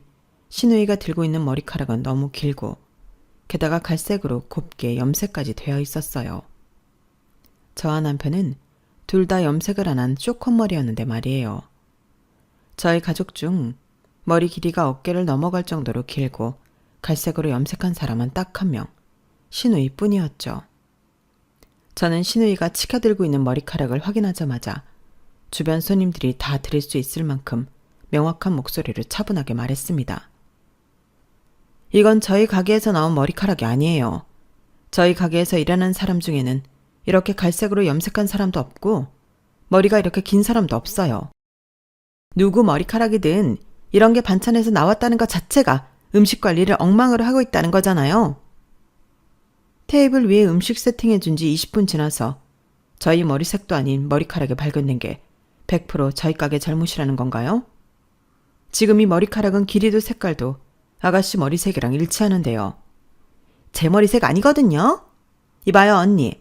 [SPEAKER 1] 신우이가 들고 있는 머리카락은 너무 길고 게다가 갈색으로 곱게 염색까지 되어 있었어요. 저와 남편은 둘 다 염색을 안 한 쇼컷머리였는데 말이에요. 저희 가족 중 머리 길이가 어깨를 넘어갈 정도로 길고 갈색으로 염색한 사람은 딱 한 명, 신우이 뿐이었죠. 저는 신우이가 치켜들고 있는 머리카락을 확인하자마자 주변 손님들이 다 들을 수 있을 만큼 명확한 목소리로 차분하게 말했습니다. 이건 저희 가게에서 나온 머리카락이 아니에요. 저희 가게에서 일하는 사람 중에는 이렇게 갈색으로 염색한 사람도 없고 머리가 이렇게 긴 사람도 없어요. 누구 머리카락이든 이런 게 반찬에서 나왔다는 것 자체가 음식 관리를 엉망으로 하고 있다는 거잖아요. 테이블 위에 음식 세팅해준 지 20분 지나서 저희 머리색도 아닌 머리카락이 발견된 게 100% 저희 가게 잘못이라는 건가요? 지금 이 머리카락은 길이도 색깔도 아가씨 머리색이랑 일치하는데요. 제 머리색 아니거든요? 이봐요, 언니.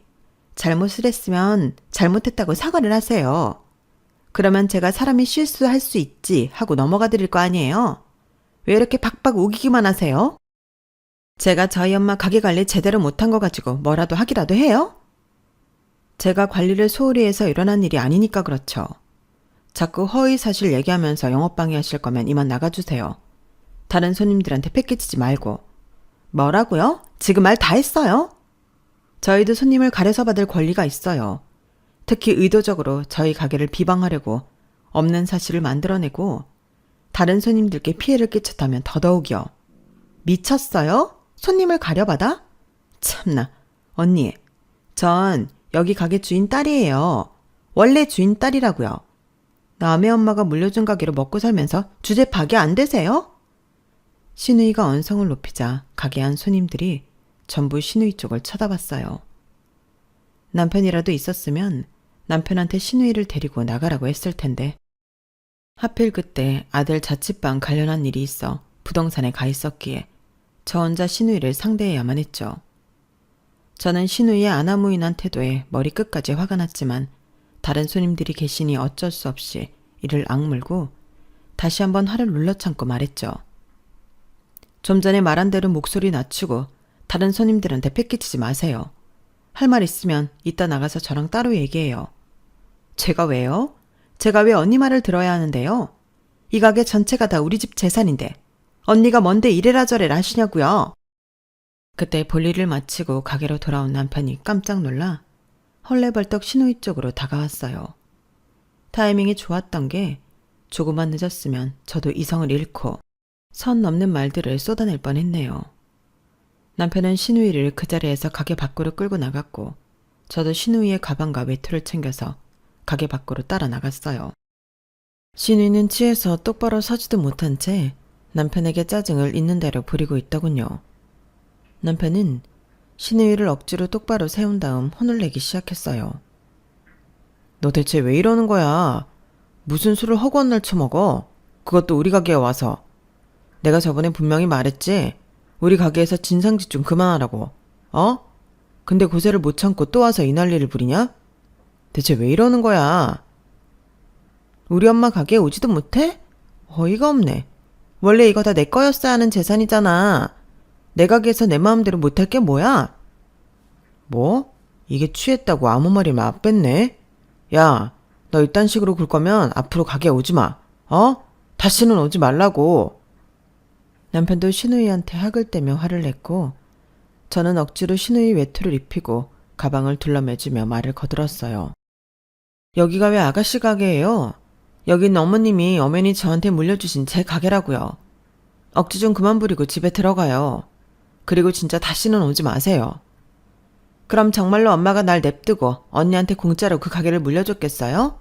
[SPEAKER 1] 잘못을 했으면 잘못했다고 사과를 하세요. 그러면 제가 사람이 실수할 수 있지 하고 넘어가 드릴 거 아니에요? 왜 이렇게 박박 우기기만 하세요? 제가 저희 엄마 가게 관리 제대로 못한 거 가지고 뭐라도 하기라도 해요? 제가 관리를 소홀히 해서 일어난 일이 아니니까 그렇죠. 자꾸 허위 사실 얘기하면서 영업방해 하실 거면 이만 나가주세요. 다른 손님들한테 패끼치지 말고. 뭐라고요? 지금 말 다 했어요? 저희도 손님을 가려서 받을 권리가 있어요. 특히 의도적으로 저희 가게를 비방하려고 없는 사실을 만들어내고 다른 손님들께 피해를 끼쳤다면 더더욱이요. 미쳤어요? 손님을 가려받아? 참나. 언니, 전 여기 가게 주인 딸이에요. 원래 주인 딸이라고요. 남의 엄마가 물려준 가게로 먹고 살면서 주제 파기 안 되세요? 신우이가 언성을 높이자 가게 안 손님들이 전부 신우이 쪽을 쳐다봤어요. 남편이라도 있었으면 남편한테 신우이를 데리고 나가라고 했을 텐데 하필 그때 아들 자취방 관련한 일이 있어 부동산에 가 있었기에 저 혼자 신우이를 상대해야만 했죠. 저는 신우이의 아나무인한 태도에 머리 끝까지 화가 났지만 다른 손님들이 계시니 어쩔 수 없이 이를 악물고 다시 한번 화를 눌러 참고 말했죠. 좀 전에 말한 대로 목소리 낮추고 다른 손님들한테 패끼치지 마세요. 할 말 있으면 이따 나가서 저랑 따로 얘기해요. 제가 왜요? 제가 왜 언니 말을 들어야 하는데요? 이 가게 전체가 다 우리 집 재산인데 언니가 뭔데 이래라 저래라 하시냐고요. 그때 볼일을 마치고 가게로 돌아온 남편이 깜짝 놀라 헐레벌떡 신우이 쪽으로 다가왔어요. 타이밍이 좋았던 게 조금만 늦었으면 저도 이성을 잃고 선 넘는 말들을 쏟아낼 뻔했네요. 남편은 신우이를 그 자리에서 가게 밖으로 끌고 나갔고 저도 신우이의 가방과 외투를 챙겨서 가게 밖으로 따라 나갔어요. 신우이는 취해서 똑바로 서지도 못한 채 남편에게 짜증을 있는 대로 부리고 있더군요. 남편은 신우이를 억지로 똑바로 세운 다음 혼을 내기 시작했어요. 너 대체 왜 이러는 거야? 무슨 술을 허구한 날 처먹어? 그것도 우리 가게에 와서. 내가 저번에 분명히 말했지? 우리 가게에서 진상짓 좀 그만하라고. 어? 근데 고세를 못 참고 또 와서 이 난리를 부리냐? 대체 왜 이러는 거야? 우리 엄마 가게에 오지도 못해? 어이가 없네. 원래 이거 다 내 거였어야 하는 재산이잖아. 내 가게에서 내 마음대로 못할 게 뭐야? 뭐? 이게 취했다고 아무 말이면 안 뺐네? 야, 너 이딴 식으로 굴 거면 앞으로 가게 오지 마. 어? 다시는 오지 말라고. 남편도 신우이한테 학을 떼며 화를 냈고 저는 억지로 신우이 외투를 입히고 가방을 둘러매주며 말을 거들었어요. 여기가 왜 아가씨 가게예요? 여긴 어머님이 엄연히 저한테 물려주신 제 가게라고요. 억지 좀 그만 부리고 집에 들어가요. 그리고 진짜 다시는 오지 마세요. 그럼 정말로 엄마가 날 냅두고 언니한테 공짜로 그 가게를 물려줬겠어요?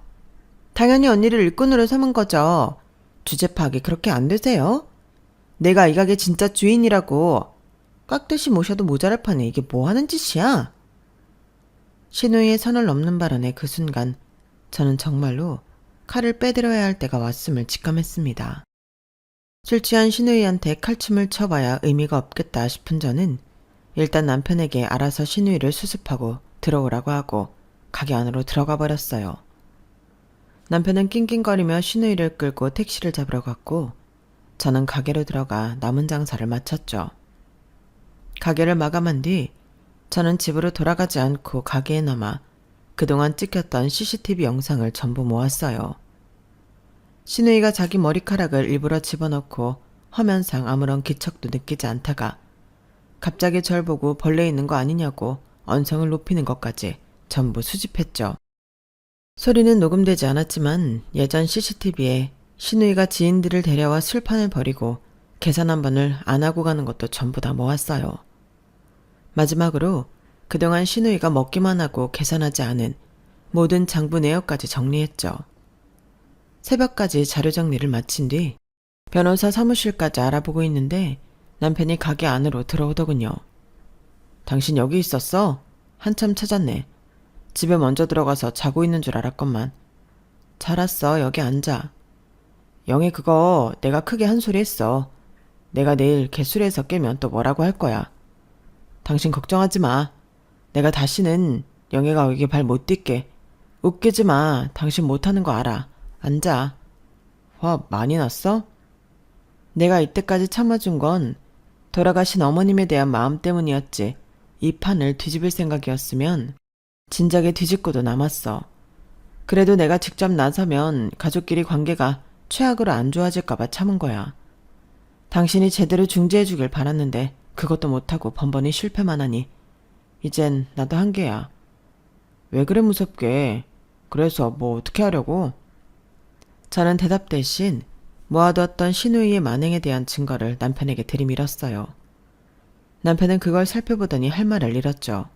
[SPEAKER 1] 당연히 언니를 일꾼으로 삼은 거죠. 주제 파악이 그렇게 안 되세요? 내가 이 가게 진짜 주인이라고. 깍듯이 모셔도 모자랄 판에 이게 뭐 하는 짓이야? 신우이의 선을 넘는 발언의 그 순간 저는 정말로 칼을 빼들어야 할 때가 왔음을 직감했습니다. 술 취한 신우이한테 칼춤을 쳐봐야 의미가 없겠다 싶은 저는 일단 남편에게 알아서 신우이를 수습하고 들어오라고 하고 가게 안으로 들어가 버렸어요. 남편은 낑낑거리며 신우이를 끌고 택시를 잡으러 갔고 저는 가게로 들어가 남은 장사를 마쳤죠. 가게를 마감한 뒤 저는 집으로 돌아가지 않고 가게에 남아 그동안 찍혔던 CCTV 영상을 전부 모았어요. 신우이가 자기 머리카락을 일부러 집어넣고 화면상 아무런 기척도 느끼지 않다가 갑자기 절 보고 벌레 있는 거 아니냐고 언성을 높이는 것까지 전부 수집했죠. 소리는 녹음되지 않았지만 예전 CCTV에 신우이가 지인들을 데려와 술판을 벌이고 계산 한 번을 안 하고 가는 것도 전부 다 모았어요. 마지막으로 그동안 신우이가 먹기만 하고 계산하지 않은 모든 장부 내역까지 정리했죠. 새벽까지 자료 정리를 마친 뒤 변호사 사무실까지 알아보고 있는데 남편이 가게 안으로 들어오더군요. 당신 여기 있었어? 한참 찾았네. 집에 먼저 들어가서 자고 있는 줄 알았건만. 잘 왔어. 여기 앉아. 영애 그거 내가 크게 한 소리 했어. 내가 내일 개술에서 깨면 또 뭐라고 할 거야. 당신 걱정하지 마. 내가 다시는 영애가 여기 발 못 딛게. 웃기지 마. 당신 못하는 거 알아. 앉아. 화 많이 났어? 내가 이때까지 참아준 건 돌아가신 어머님에 대한 마음 때문이었지. 이 판을 뒤집을 생각이었으면 진작에 뒤집고도 남았어. 그래도 내가 직접 나서면 가족끼리 관계가 최악으로 안 좋아질까봐 참은 거야. 당신이 제대로 중재해주길 바랐는데 그것도 못하고 번번이 실패만 하니 이젠 나도 한계야. 왜 그래 무섭게. 그래서 뭐 어떻게 하려고? 저는 대답 대신 모아두었던 신우이의 만행에 대한 증거를 남편에게 들이밀었어요. 남편은 그걸 살펴보더니 할 말을 잃었죠.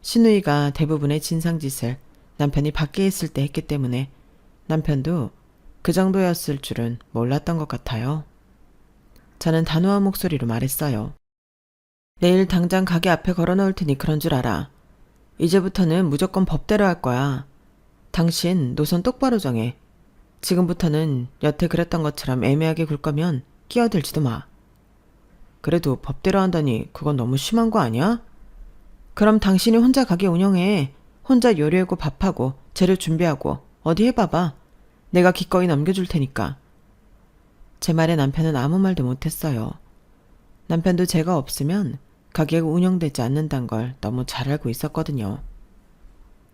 [SPEAKER 1] 신우이가 대부분의 진상짓을 남편이 밖에 있을 때 했기 때문에 남편도 그 정도였을 줄은 몰랐던 것 같아요. 저는 단호한 목소리로 말했어요. 내일 당장 가게 앞에 걸어놓을 테니 그런 줄 알아. 이제부터는 무조건 법대로 할 거야. 당신 노선 똑바로 정해. 지금부터는 여태 그랬던 것처럼 애매하게 굴 거면 끼어들지도 마. 그래도 법대로 한다니 그건 너무 심한 거 아니야? 그럼 당신이 혼자 가게 운영해. 혼자 요리하고 밥하고 재료 준비하고 어디 해봐봐. 내가 기꺼이 넘겨줄 테니까. 제 말에 남편은 아무 말도 못했어요. 남편도 제가 없으면 가게가 운영되지 않는단 걸 너무 잘 알고 있었거든요.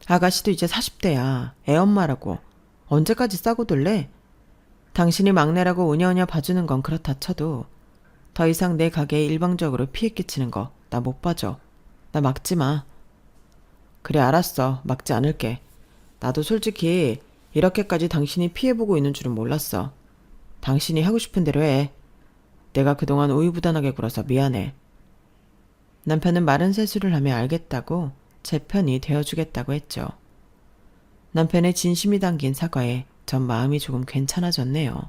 [SPEAKER 1] 아가씨도 이제 40대야. 애엄마라고. 언제까지 싸고 둘래? 당신이 막내라고 우냐우냐 봐주는 건 그렇다 쳐도 더 이상 내 가게에 일방적으로 피해 끼치는 거 나 못 봐줘. 나 막지 마. 그래 알았어. 막지 않을게. 나도 솔직히 이렇게까지 당신이 피해보고 있는 줄은 몰랐어. 당신이 하고 싶은 대로 해. 내가 그동안 우유부단하게 굴어서 미안해. 남편은 마른 세수를 하며 알겠다고 제 편이 되어주겠다고 했죠. 남편의 진심이 담긴 사과에 전 마음이 조금 괜찮아졌네요.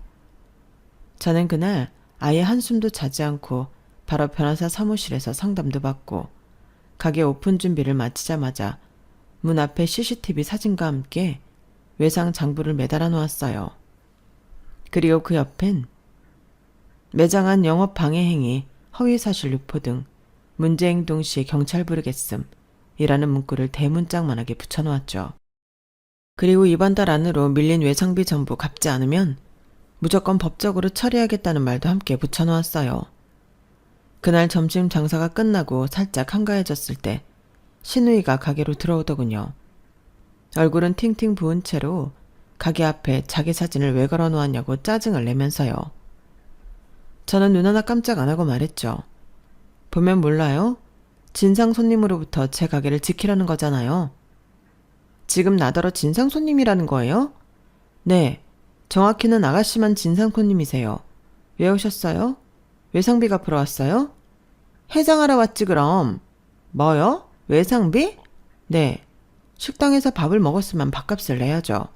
[SPEAKER 1] 저는 그날 아예 한숨도 자지 않고 바로 변호사 사무실에서 상담도 받고 가게 오픈 준비를 마치자마자 문 앞에 CCTV 사진과 함께 외상 장부를 매달아 놓았어요. 그리고 그 옆엔 매장 안 영업 방해 행위, 허위사실 유포 등 문제 행동 시 경찰 부르겠음 이라는 문구를 대문짝만하게 붙여놓았죠. 그리고 이번 달 안으로 밀린 외상비 전부 갚지 않으면 무조건 법적으로 처리하겠다는 말도 함께 붙여놓았어요. 그날 점심 장사가 끝나고 살짝 한가해졌을 때 신우이가 가게로 들어오더군요. 얼굴은 팅팅 부은 채로 가게 앞에 자기 사진을 왜 걸어놓았냐고 짜증을 내면서요. 저는 눈 하나 깜짝 안 하고 말했죠. 보면 몰라요? 진상 손님으로부터 제 가게를 지키려는 거잖아요. 지금 나더러 진상 손님이라는 거예요? 네, 정확히는 아가씨만 진상 손님이세요. 왜 오셨어요? 외상비 갚으러 왔어요? 해장하러 왔지 그럼. 뭐요? 외상비? 네, 식당에서 밥을 먹었으면 밥값을 내야죠.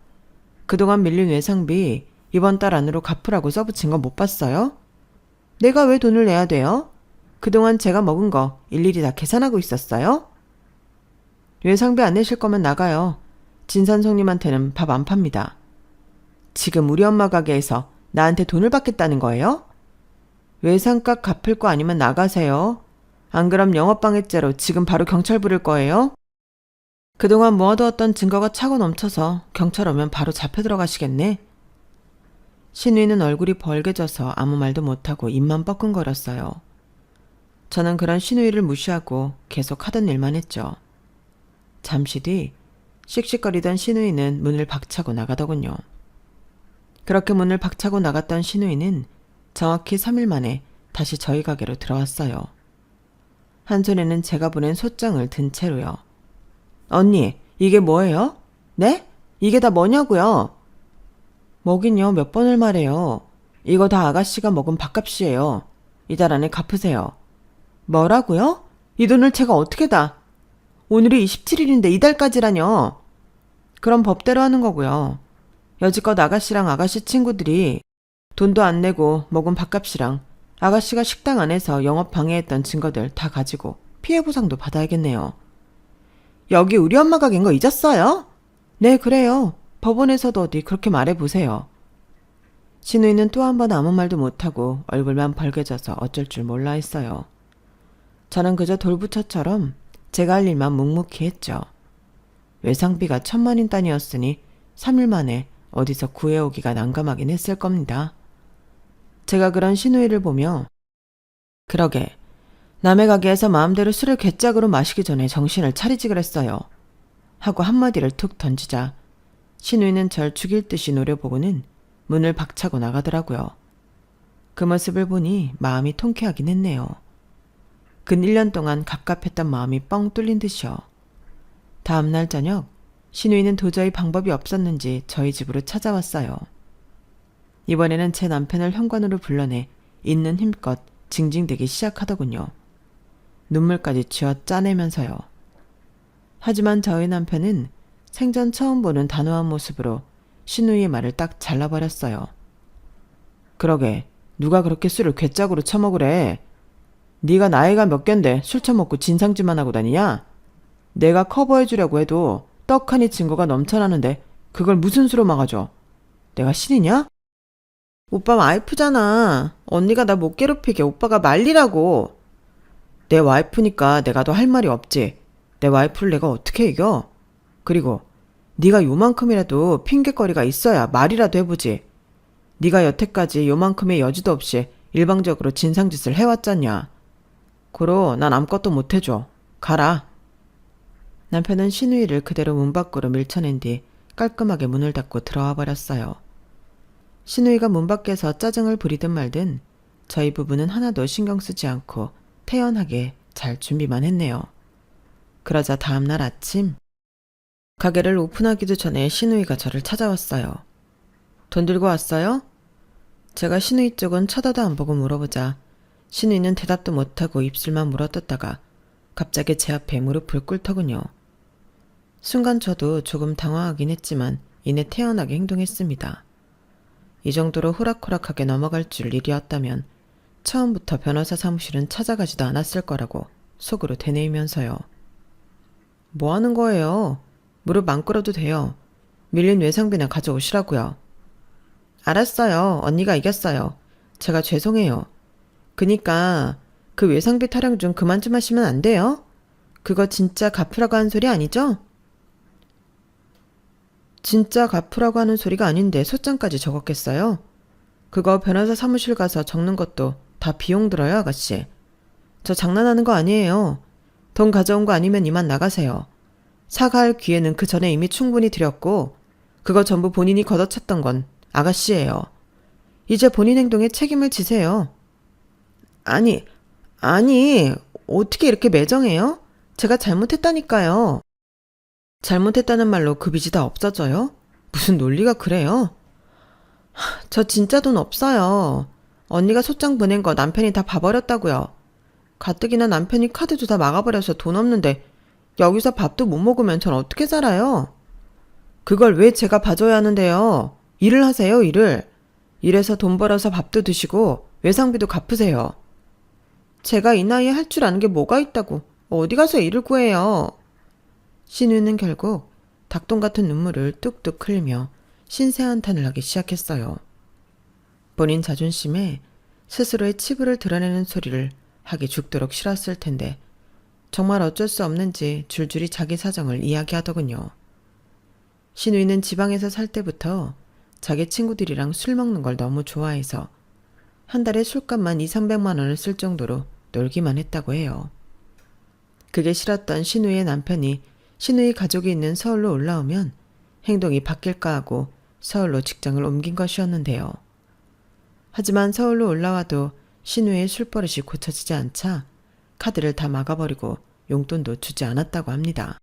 [SPEAKER 1] 그동안 밀린 외상비 이번 달 안으로 갚으라고 써붙인 거 못 봤어요? 내가 왜 돈을 내야 돼요? 그동안 제가 먹은 거 일일이 다 계산하고 있었어요? 외상비 안 내실 거면 나가요. 진산 손님한테는 밥 안 팝니다. 지금 우리 엄마 가게에서 나한테 돈을 받겠다는 거예요? 외상값 갚을 거 아니면 나가세요. 안 그럼 영업방해죄로 지금 바로 경찰 부를 거예요? 그동안 모아두었던 증거가 차고 넘쳐서 경찰 오면 바로 잡혀 들어가시겠네. 신우이는 얼굴이 벌개져서 아무 말도 못하고 입만 뻐끔거렸어요. 저는 그런 신우이를 무시하고 계속 하던 일만 했죠. 잠시 뒤 씩씩거리던 신우이는 문을 박차고 나가더군요. 그렇게 문을 박차고 나갔던 신우이는 정확히 3일 만에 다시 저희 가게로 들어왔어요. 한 손에는 제가 보낸 소장을 든 채로요. 언니, 이게 뭐예요? 네? 이게 다 뭐냐고요? 뭐긴요, 몇 번을 말해요. 이거 다 아가씨가 먹은 밥값이에요. 이달 안에 갚으세요. 뭐라고요? 이 돈을 제가 어떻게 다? 오늘이 27일인데 이달까지라뇨. 그럼 법대로 하는 거고요. 여지껏 아가씨랑 아가씨 친구들이 돈도 안 내고 먹은 밥값이랑 아가씨가 식당 안에서 영업 방해했던 증거들 다 가지고 피해 보상도 받아야겠네요. 여기 우리 엄마 가게인 거 잊었어요? 네, 그래요. 법원에서도 어디 그렇게 말해보세요. 신우이는 또 한 번 아무 말도 못하고 얼굴만 벌개져서 어쩔 줄 몰라 했어요. 저는 그저 돌부처처럼 제가 할 일만 묵묵히 했죠. 외상비가 1,000만인 단위였으니 3일 만에 어디서 구해오기가 난감하긴 했을 겁니다. 제가 그런 신우이를 보며 그러게 남의 가게에서 마음대로 술을 괴짝으로 마시기 전에 정신을 차리지 그랬어요. 하고 한마디를 툭 던지자 신우이는 절 죽일 듯이 노려보고는 문을 박차고 나가더라고요. 그 모습을 보니 마음이 통쾌하긴 했네요. 근 1년 동안 갑갑했던 마음이 뻥 뚫린 듯이요. 다음날 저녁 신우이는 도저히 방법이 없었는지 저희 집으로 찾아왔어요. 이번에는 제 남편을 현관으로 불러내 있는 힘껏 징징대기 시작하더군요. 눈물까지 쥐어 짜내면서요. 하지만 저희 남편은 생전 처음 보는 단호한 모습으로 신우이의 말을 딱 잘라버렸어요. 그러게 누가 그렇게 술을 괴짝으로 처먹으래. 네가 나이가 몇 갠데 술 처먹고 진상짓만 하고 다니냐? 내가 커버해주려고 해도 떡하니 증거가 넘쳐나는데 그걸 무슨 수로 막아줘? 내가 신이냐? 오빠 와이프잖아. 언니가 나 못 괴롭히게 오빠가 말리라고. 내 와이프니까 내가 더 할 말이 없지. 내 와이프를 내가 어떻게 이겨? 그리고 네가 요만큼이라도 핑곗거리가 있어야 말이라도 해보지. 네가 여태까지 요만큼의 여지도 없이 일방적으로 진상짓을 해왔잖냐. 고로 난 아무것도 못해줘. 가라. 남편은 신우이를 그대로 문 밖으로 밀쳐낸 뒤 깔끔하게 문을 닫고 들어와 버렸어요. 신우이가 문 밖에서 짜증을 부리든 말든 저희 부부는 하나도 신경 쓰지 않고 태연하게 잘 준비만 했네요. 그러자 다음날 아침 가게를 오픈하기도 전에 신우이가 저를 찾아왔어요. 돈 들고 왔어요? 제가 신우이 쪽은 쳐다도 안 보고 물어보자 신우이는 대답도 못하고 입술만 물어뜯다가 갑자기 제 앞에 무릎을 꿇더군요. 순간 저도 조금 당황하긴 했지만 이내 태연하게 행동했습니다. 이 정도로 호락호락하게 넘어갈 줄 일이었다면 처음부터 변호사 사무실은 찾아가지도 않았을 거라고 속으로 되뇌이면서요. 뭐 하는 거예요? 무릎 안 꿇어도 돼요. 밀린 외상비나 가져오시라고요. 알았어요. 언니가 이겼어요. 제가 죄송해요. 그니까 그 외상비 타령 좀 그만 좀 하시면 안 돼요? 그거 진짜 갚으라고 하는 소리 아니죠? 진짜 갚으라고 하는 소리가 아닌데 소장까지 적었겠어요? 그거 변호사 사무실 가서 적는 것도 다 비용 들어요, 아가씨. 저 장난하는 거 아니에요. 돈 가져온 거 아니면 이만 나가세요. 사과할 기회는 그 전에 이미 충분히 드렸고 그거 전부 본인이 걷어찼던 건 아가씨예요. 이제 본인 행동에 책임을 지세요. 아니, 어떻게 이렇게 매정해요? 제가 잘못했다니까요. 잘못했다는 말로 그 빚이 다 없어져요? 무슨 논리가 그래요? 저 진짜 돈 없어요. 언니가 소장 보낸 거 남편이 다 봐버렸다고요. 가뜩이나 남편이 카드도 다 막아버려서 돈 없는데 여기서 밥도 못 먹으면 전 어떻게 살아요? 그걸 왜 제가 봐줘야 하는데요? 일을 하세요, 일을. 일해서 돈 벌어서 밥도 드시고 외상비도 갚으세요. 제가 이 나이에 할 줄 아는 게 뭐가 있다고 어디 가서 일을 구해요. 신우는 결국 닭똥 같은 눈물을 뚝뚝 흘리며 신세한탄을 하기 시작했어요. 본인 자존심에 스스로의 치부를 드러내는 소리를 하기 죽도록 싫었을 텐데 정말 어쩔 수 없는지 줄줄이 자기 사정을 이야기하더군요. 신우이는 지방에서 살 때부터 자기 친구들이랑 술 먹는 걸 너무 좋아해서 한 달에 술값만 200~300만 원을 쓸 정도로 놀기만 했다고 해요. 그게 싫었던 신우이의 남편이 신우이 가족이 있는 서울로 올라오면 행동이 바뀔까 하고 서울로 직장을 옮긴 것이었는데요. 하지만 서울로 올라와도 신우이의 술버릇이 고쳐지지 않자 카드를 다 막아버리고 용돈도 주지 않았다고 합니다.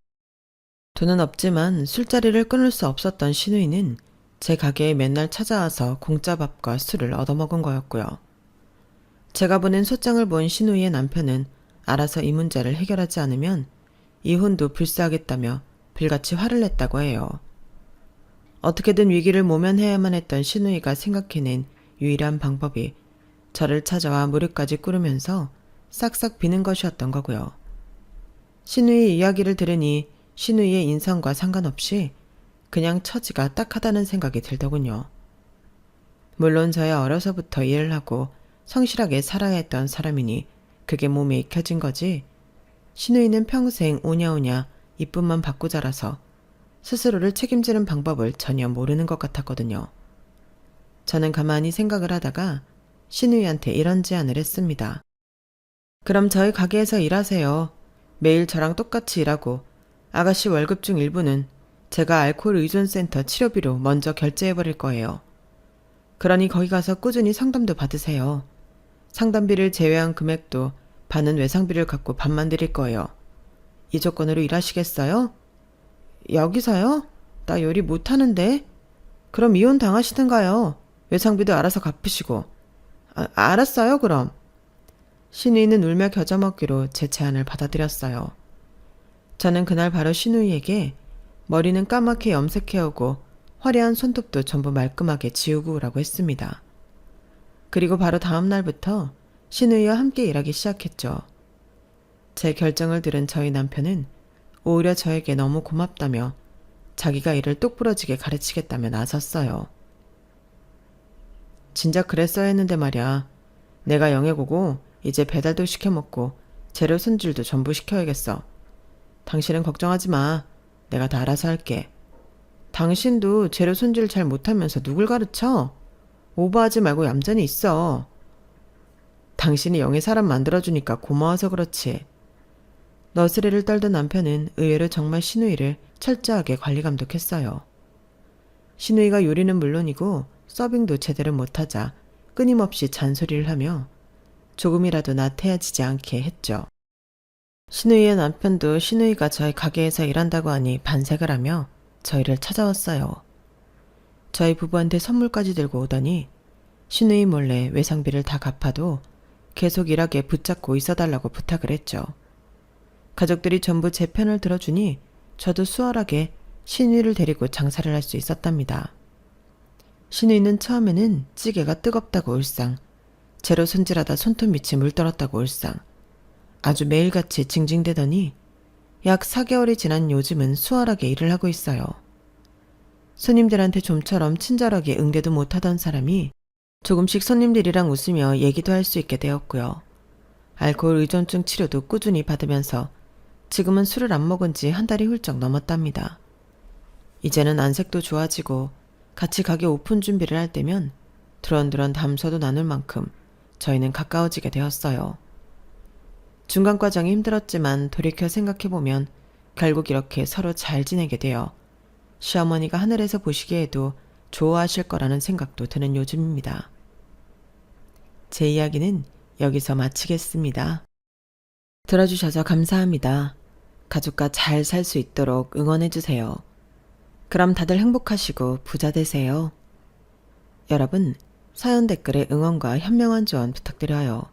[SPEAKER 1] 돈은 없지만 술자리를 끊을 수 없었던 신우이는 제 가게에 맨날 찾아와서 공짜 밥과 술을 얻어먹은 거였고요. 제가 보낸 소장을 본 신우이의 남편은 알아서 이 문제를 해결하지 않으면 이혼도 불사하겠다며 불같이 화를 냈다고 해요. 어떻게든 위기를 모면해야만 했던 신우이가 생각해낸 유일한 방법이 저를 찾아와 무릎까지 꿇으면서 싹싹 비는 것이었던 거고요. 신우이의 이야기를 들으니 신우이의 인성과 상관없이 그냥 처지가 딱하다는 생각이 들더군요. 물론 저야 어려서부터 일을 하고 성실하게 살아야 했던 사람이니 그게 몸에 익혀진 거지, 신우이는 평생 오냐오냐 이쁨만 받고 자라서 스스로를 책임지는 방법을 전혀 모르는 것 같았거든요. 저는 가만히 생각을 하다가 신우이한테 이런 제안을 했습니다. 그럼 저희 가게에서 일하세요. 매일 저랑 똑같이 일하고 아가씨 월급 중 일부는 제가 알코올 의존센터 치료비로 먼저 결제해버릴 거예요. 그러니 거기 가서 꾸준히 상담도 받으세요. 상담비를 제외한 금액도 반은 외상비를 갖고 반만 드릴 거예요. 이 조건으로 일하시겠어요? 여기서요? 나 요리 못하는데? 그럼 이혼 당하시든가요. 외상비도 알아서 갚으시고. 알았어요, 그럼. 신우이는 울며 겨자 먹기로 제 제안을 받아들였어요. 저는 그날 바로 신우이에게 머리는 까맣게 염색해오고 화려한 손톱도 전부 말끔하게 지우고 오라고 했습니다. 그리고 바로 다음 날부터 신우이와 함께 일하기 시작했죠. 제 결정을 들은 저희 남편은 오히려 저에게 너무 고맙다며 자기가 일을 똑부러지게 가르치겠다며 나섰어요. 진작 그랬어야 했는데 말이야. 내가 영애고고 이제 배달도 시켜먹고 재료 손질도 전부 시켜야겠어. 당신은 걱정하지 마. 내가 다 알아서 할게. 당신도 재료 손질 잘 못하면서 누굴 가르쳐? 오버하지 말고 얌전히 있어. 당신이 영애 사람 만들어주니까 고마워서 그렇지. 너스레를 떨던 남편은 의외로 정말 신우이를 철저하게 관리 감독했어요. 신우이가 요리는 물론이고 서빙도 제대로 못하자 끊임없이 잔소리를 하며 조금이라도 나태해지지 않게 했죠. 신우이의 남편도 신우이가 저희 가게에서 일한다고 하니 반색을 하며 저희를 찾아왔어요. 저희 부부한테 선물까지 들고 오더니 신우이 몰래 외상비를 다 갚아도 계속 일하게 붙잡고 있어달라고 부탁을 했죠. 가족들이 전부 제 편을 들어주니 저도 수월하게 신우이를 데리고 장사를 할 수 있었답니다. 신우이는 처음에는 찌개가 뜨겁다고 울상, 재료 손질하다 손톱 밑이 물들었다고 울상, 아주 매일같이 징징대더니 약 4개월이 지난 요즘은 수월하게 일을 하고 있어요. 손님들한테 좀처럼 친절하게 응대도 못하던 사람이 조금씩 손님들이랑 웃으며 얘기도 할 수 있게 되었고요. 알코올 의존증 치료도 꾸준히 받으면서 지금은 술을 안 먹은 지 한 달이 훌쩍 넘었답니다. 이제는 안색도 좋아지고 같이 가게 오픈 준비를 할 때면 두런두런 담소도 나눌 만큼 저희는 가까워지게 되었어요. 중간 과정이 힘들었지만 돌이켜 생각해보면 결국 이렇게 서로 잘 지내게 되어 시어머니가 하늘에서 보시기에도 좋아하실 거라는 생각도 드는 요즘입니다. 제 이야기는 여기서 마치겠습니다. 들어주셔서 감사합니다. 가족과 잘 살 수 있도록 응원해주세요. 그럼 다들 행복하시고 부자 되세요. 여러분, 사연 댓글에 응원과 현명한 조언 부탁드려요.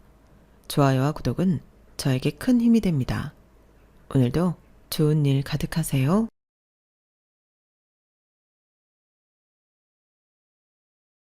[SPEAKER 1] 좋아요와 구독은 저에게 큰 힘이 됩니다. 오늘도 좋은 일 가득하세요.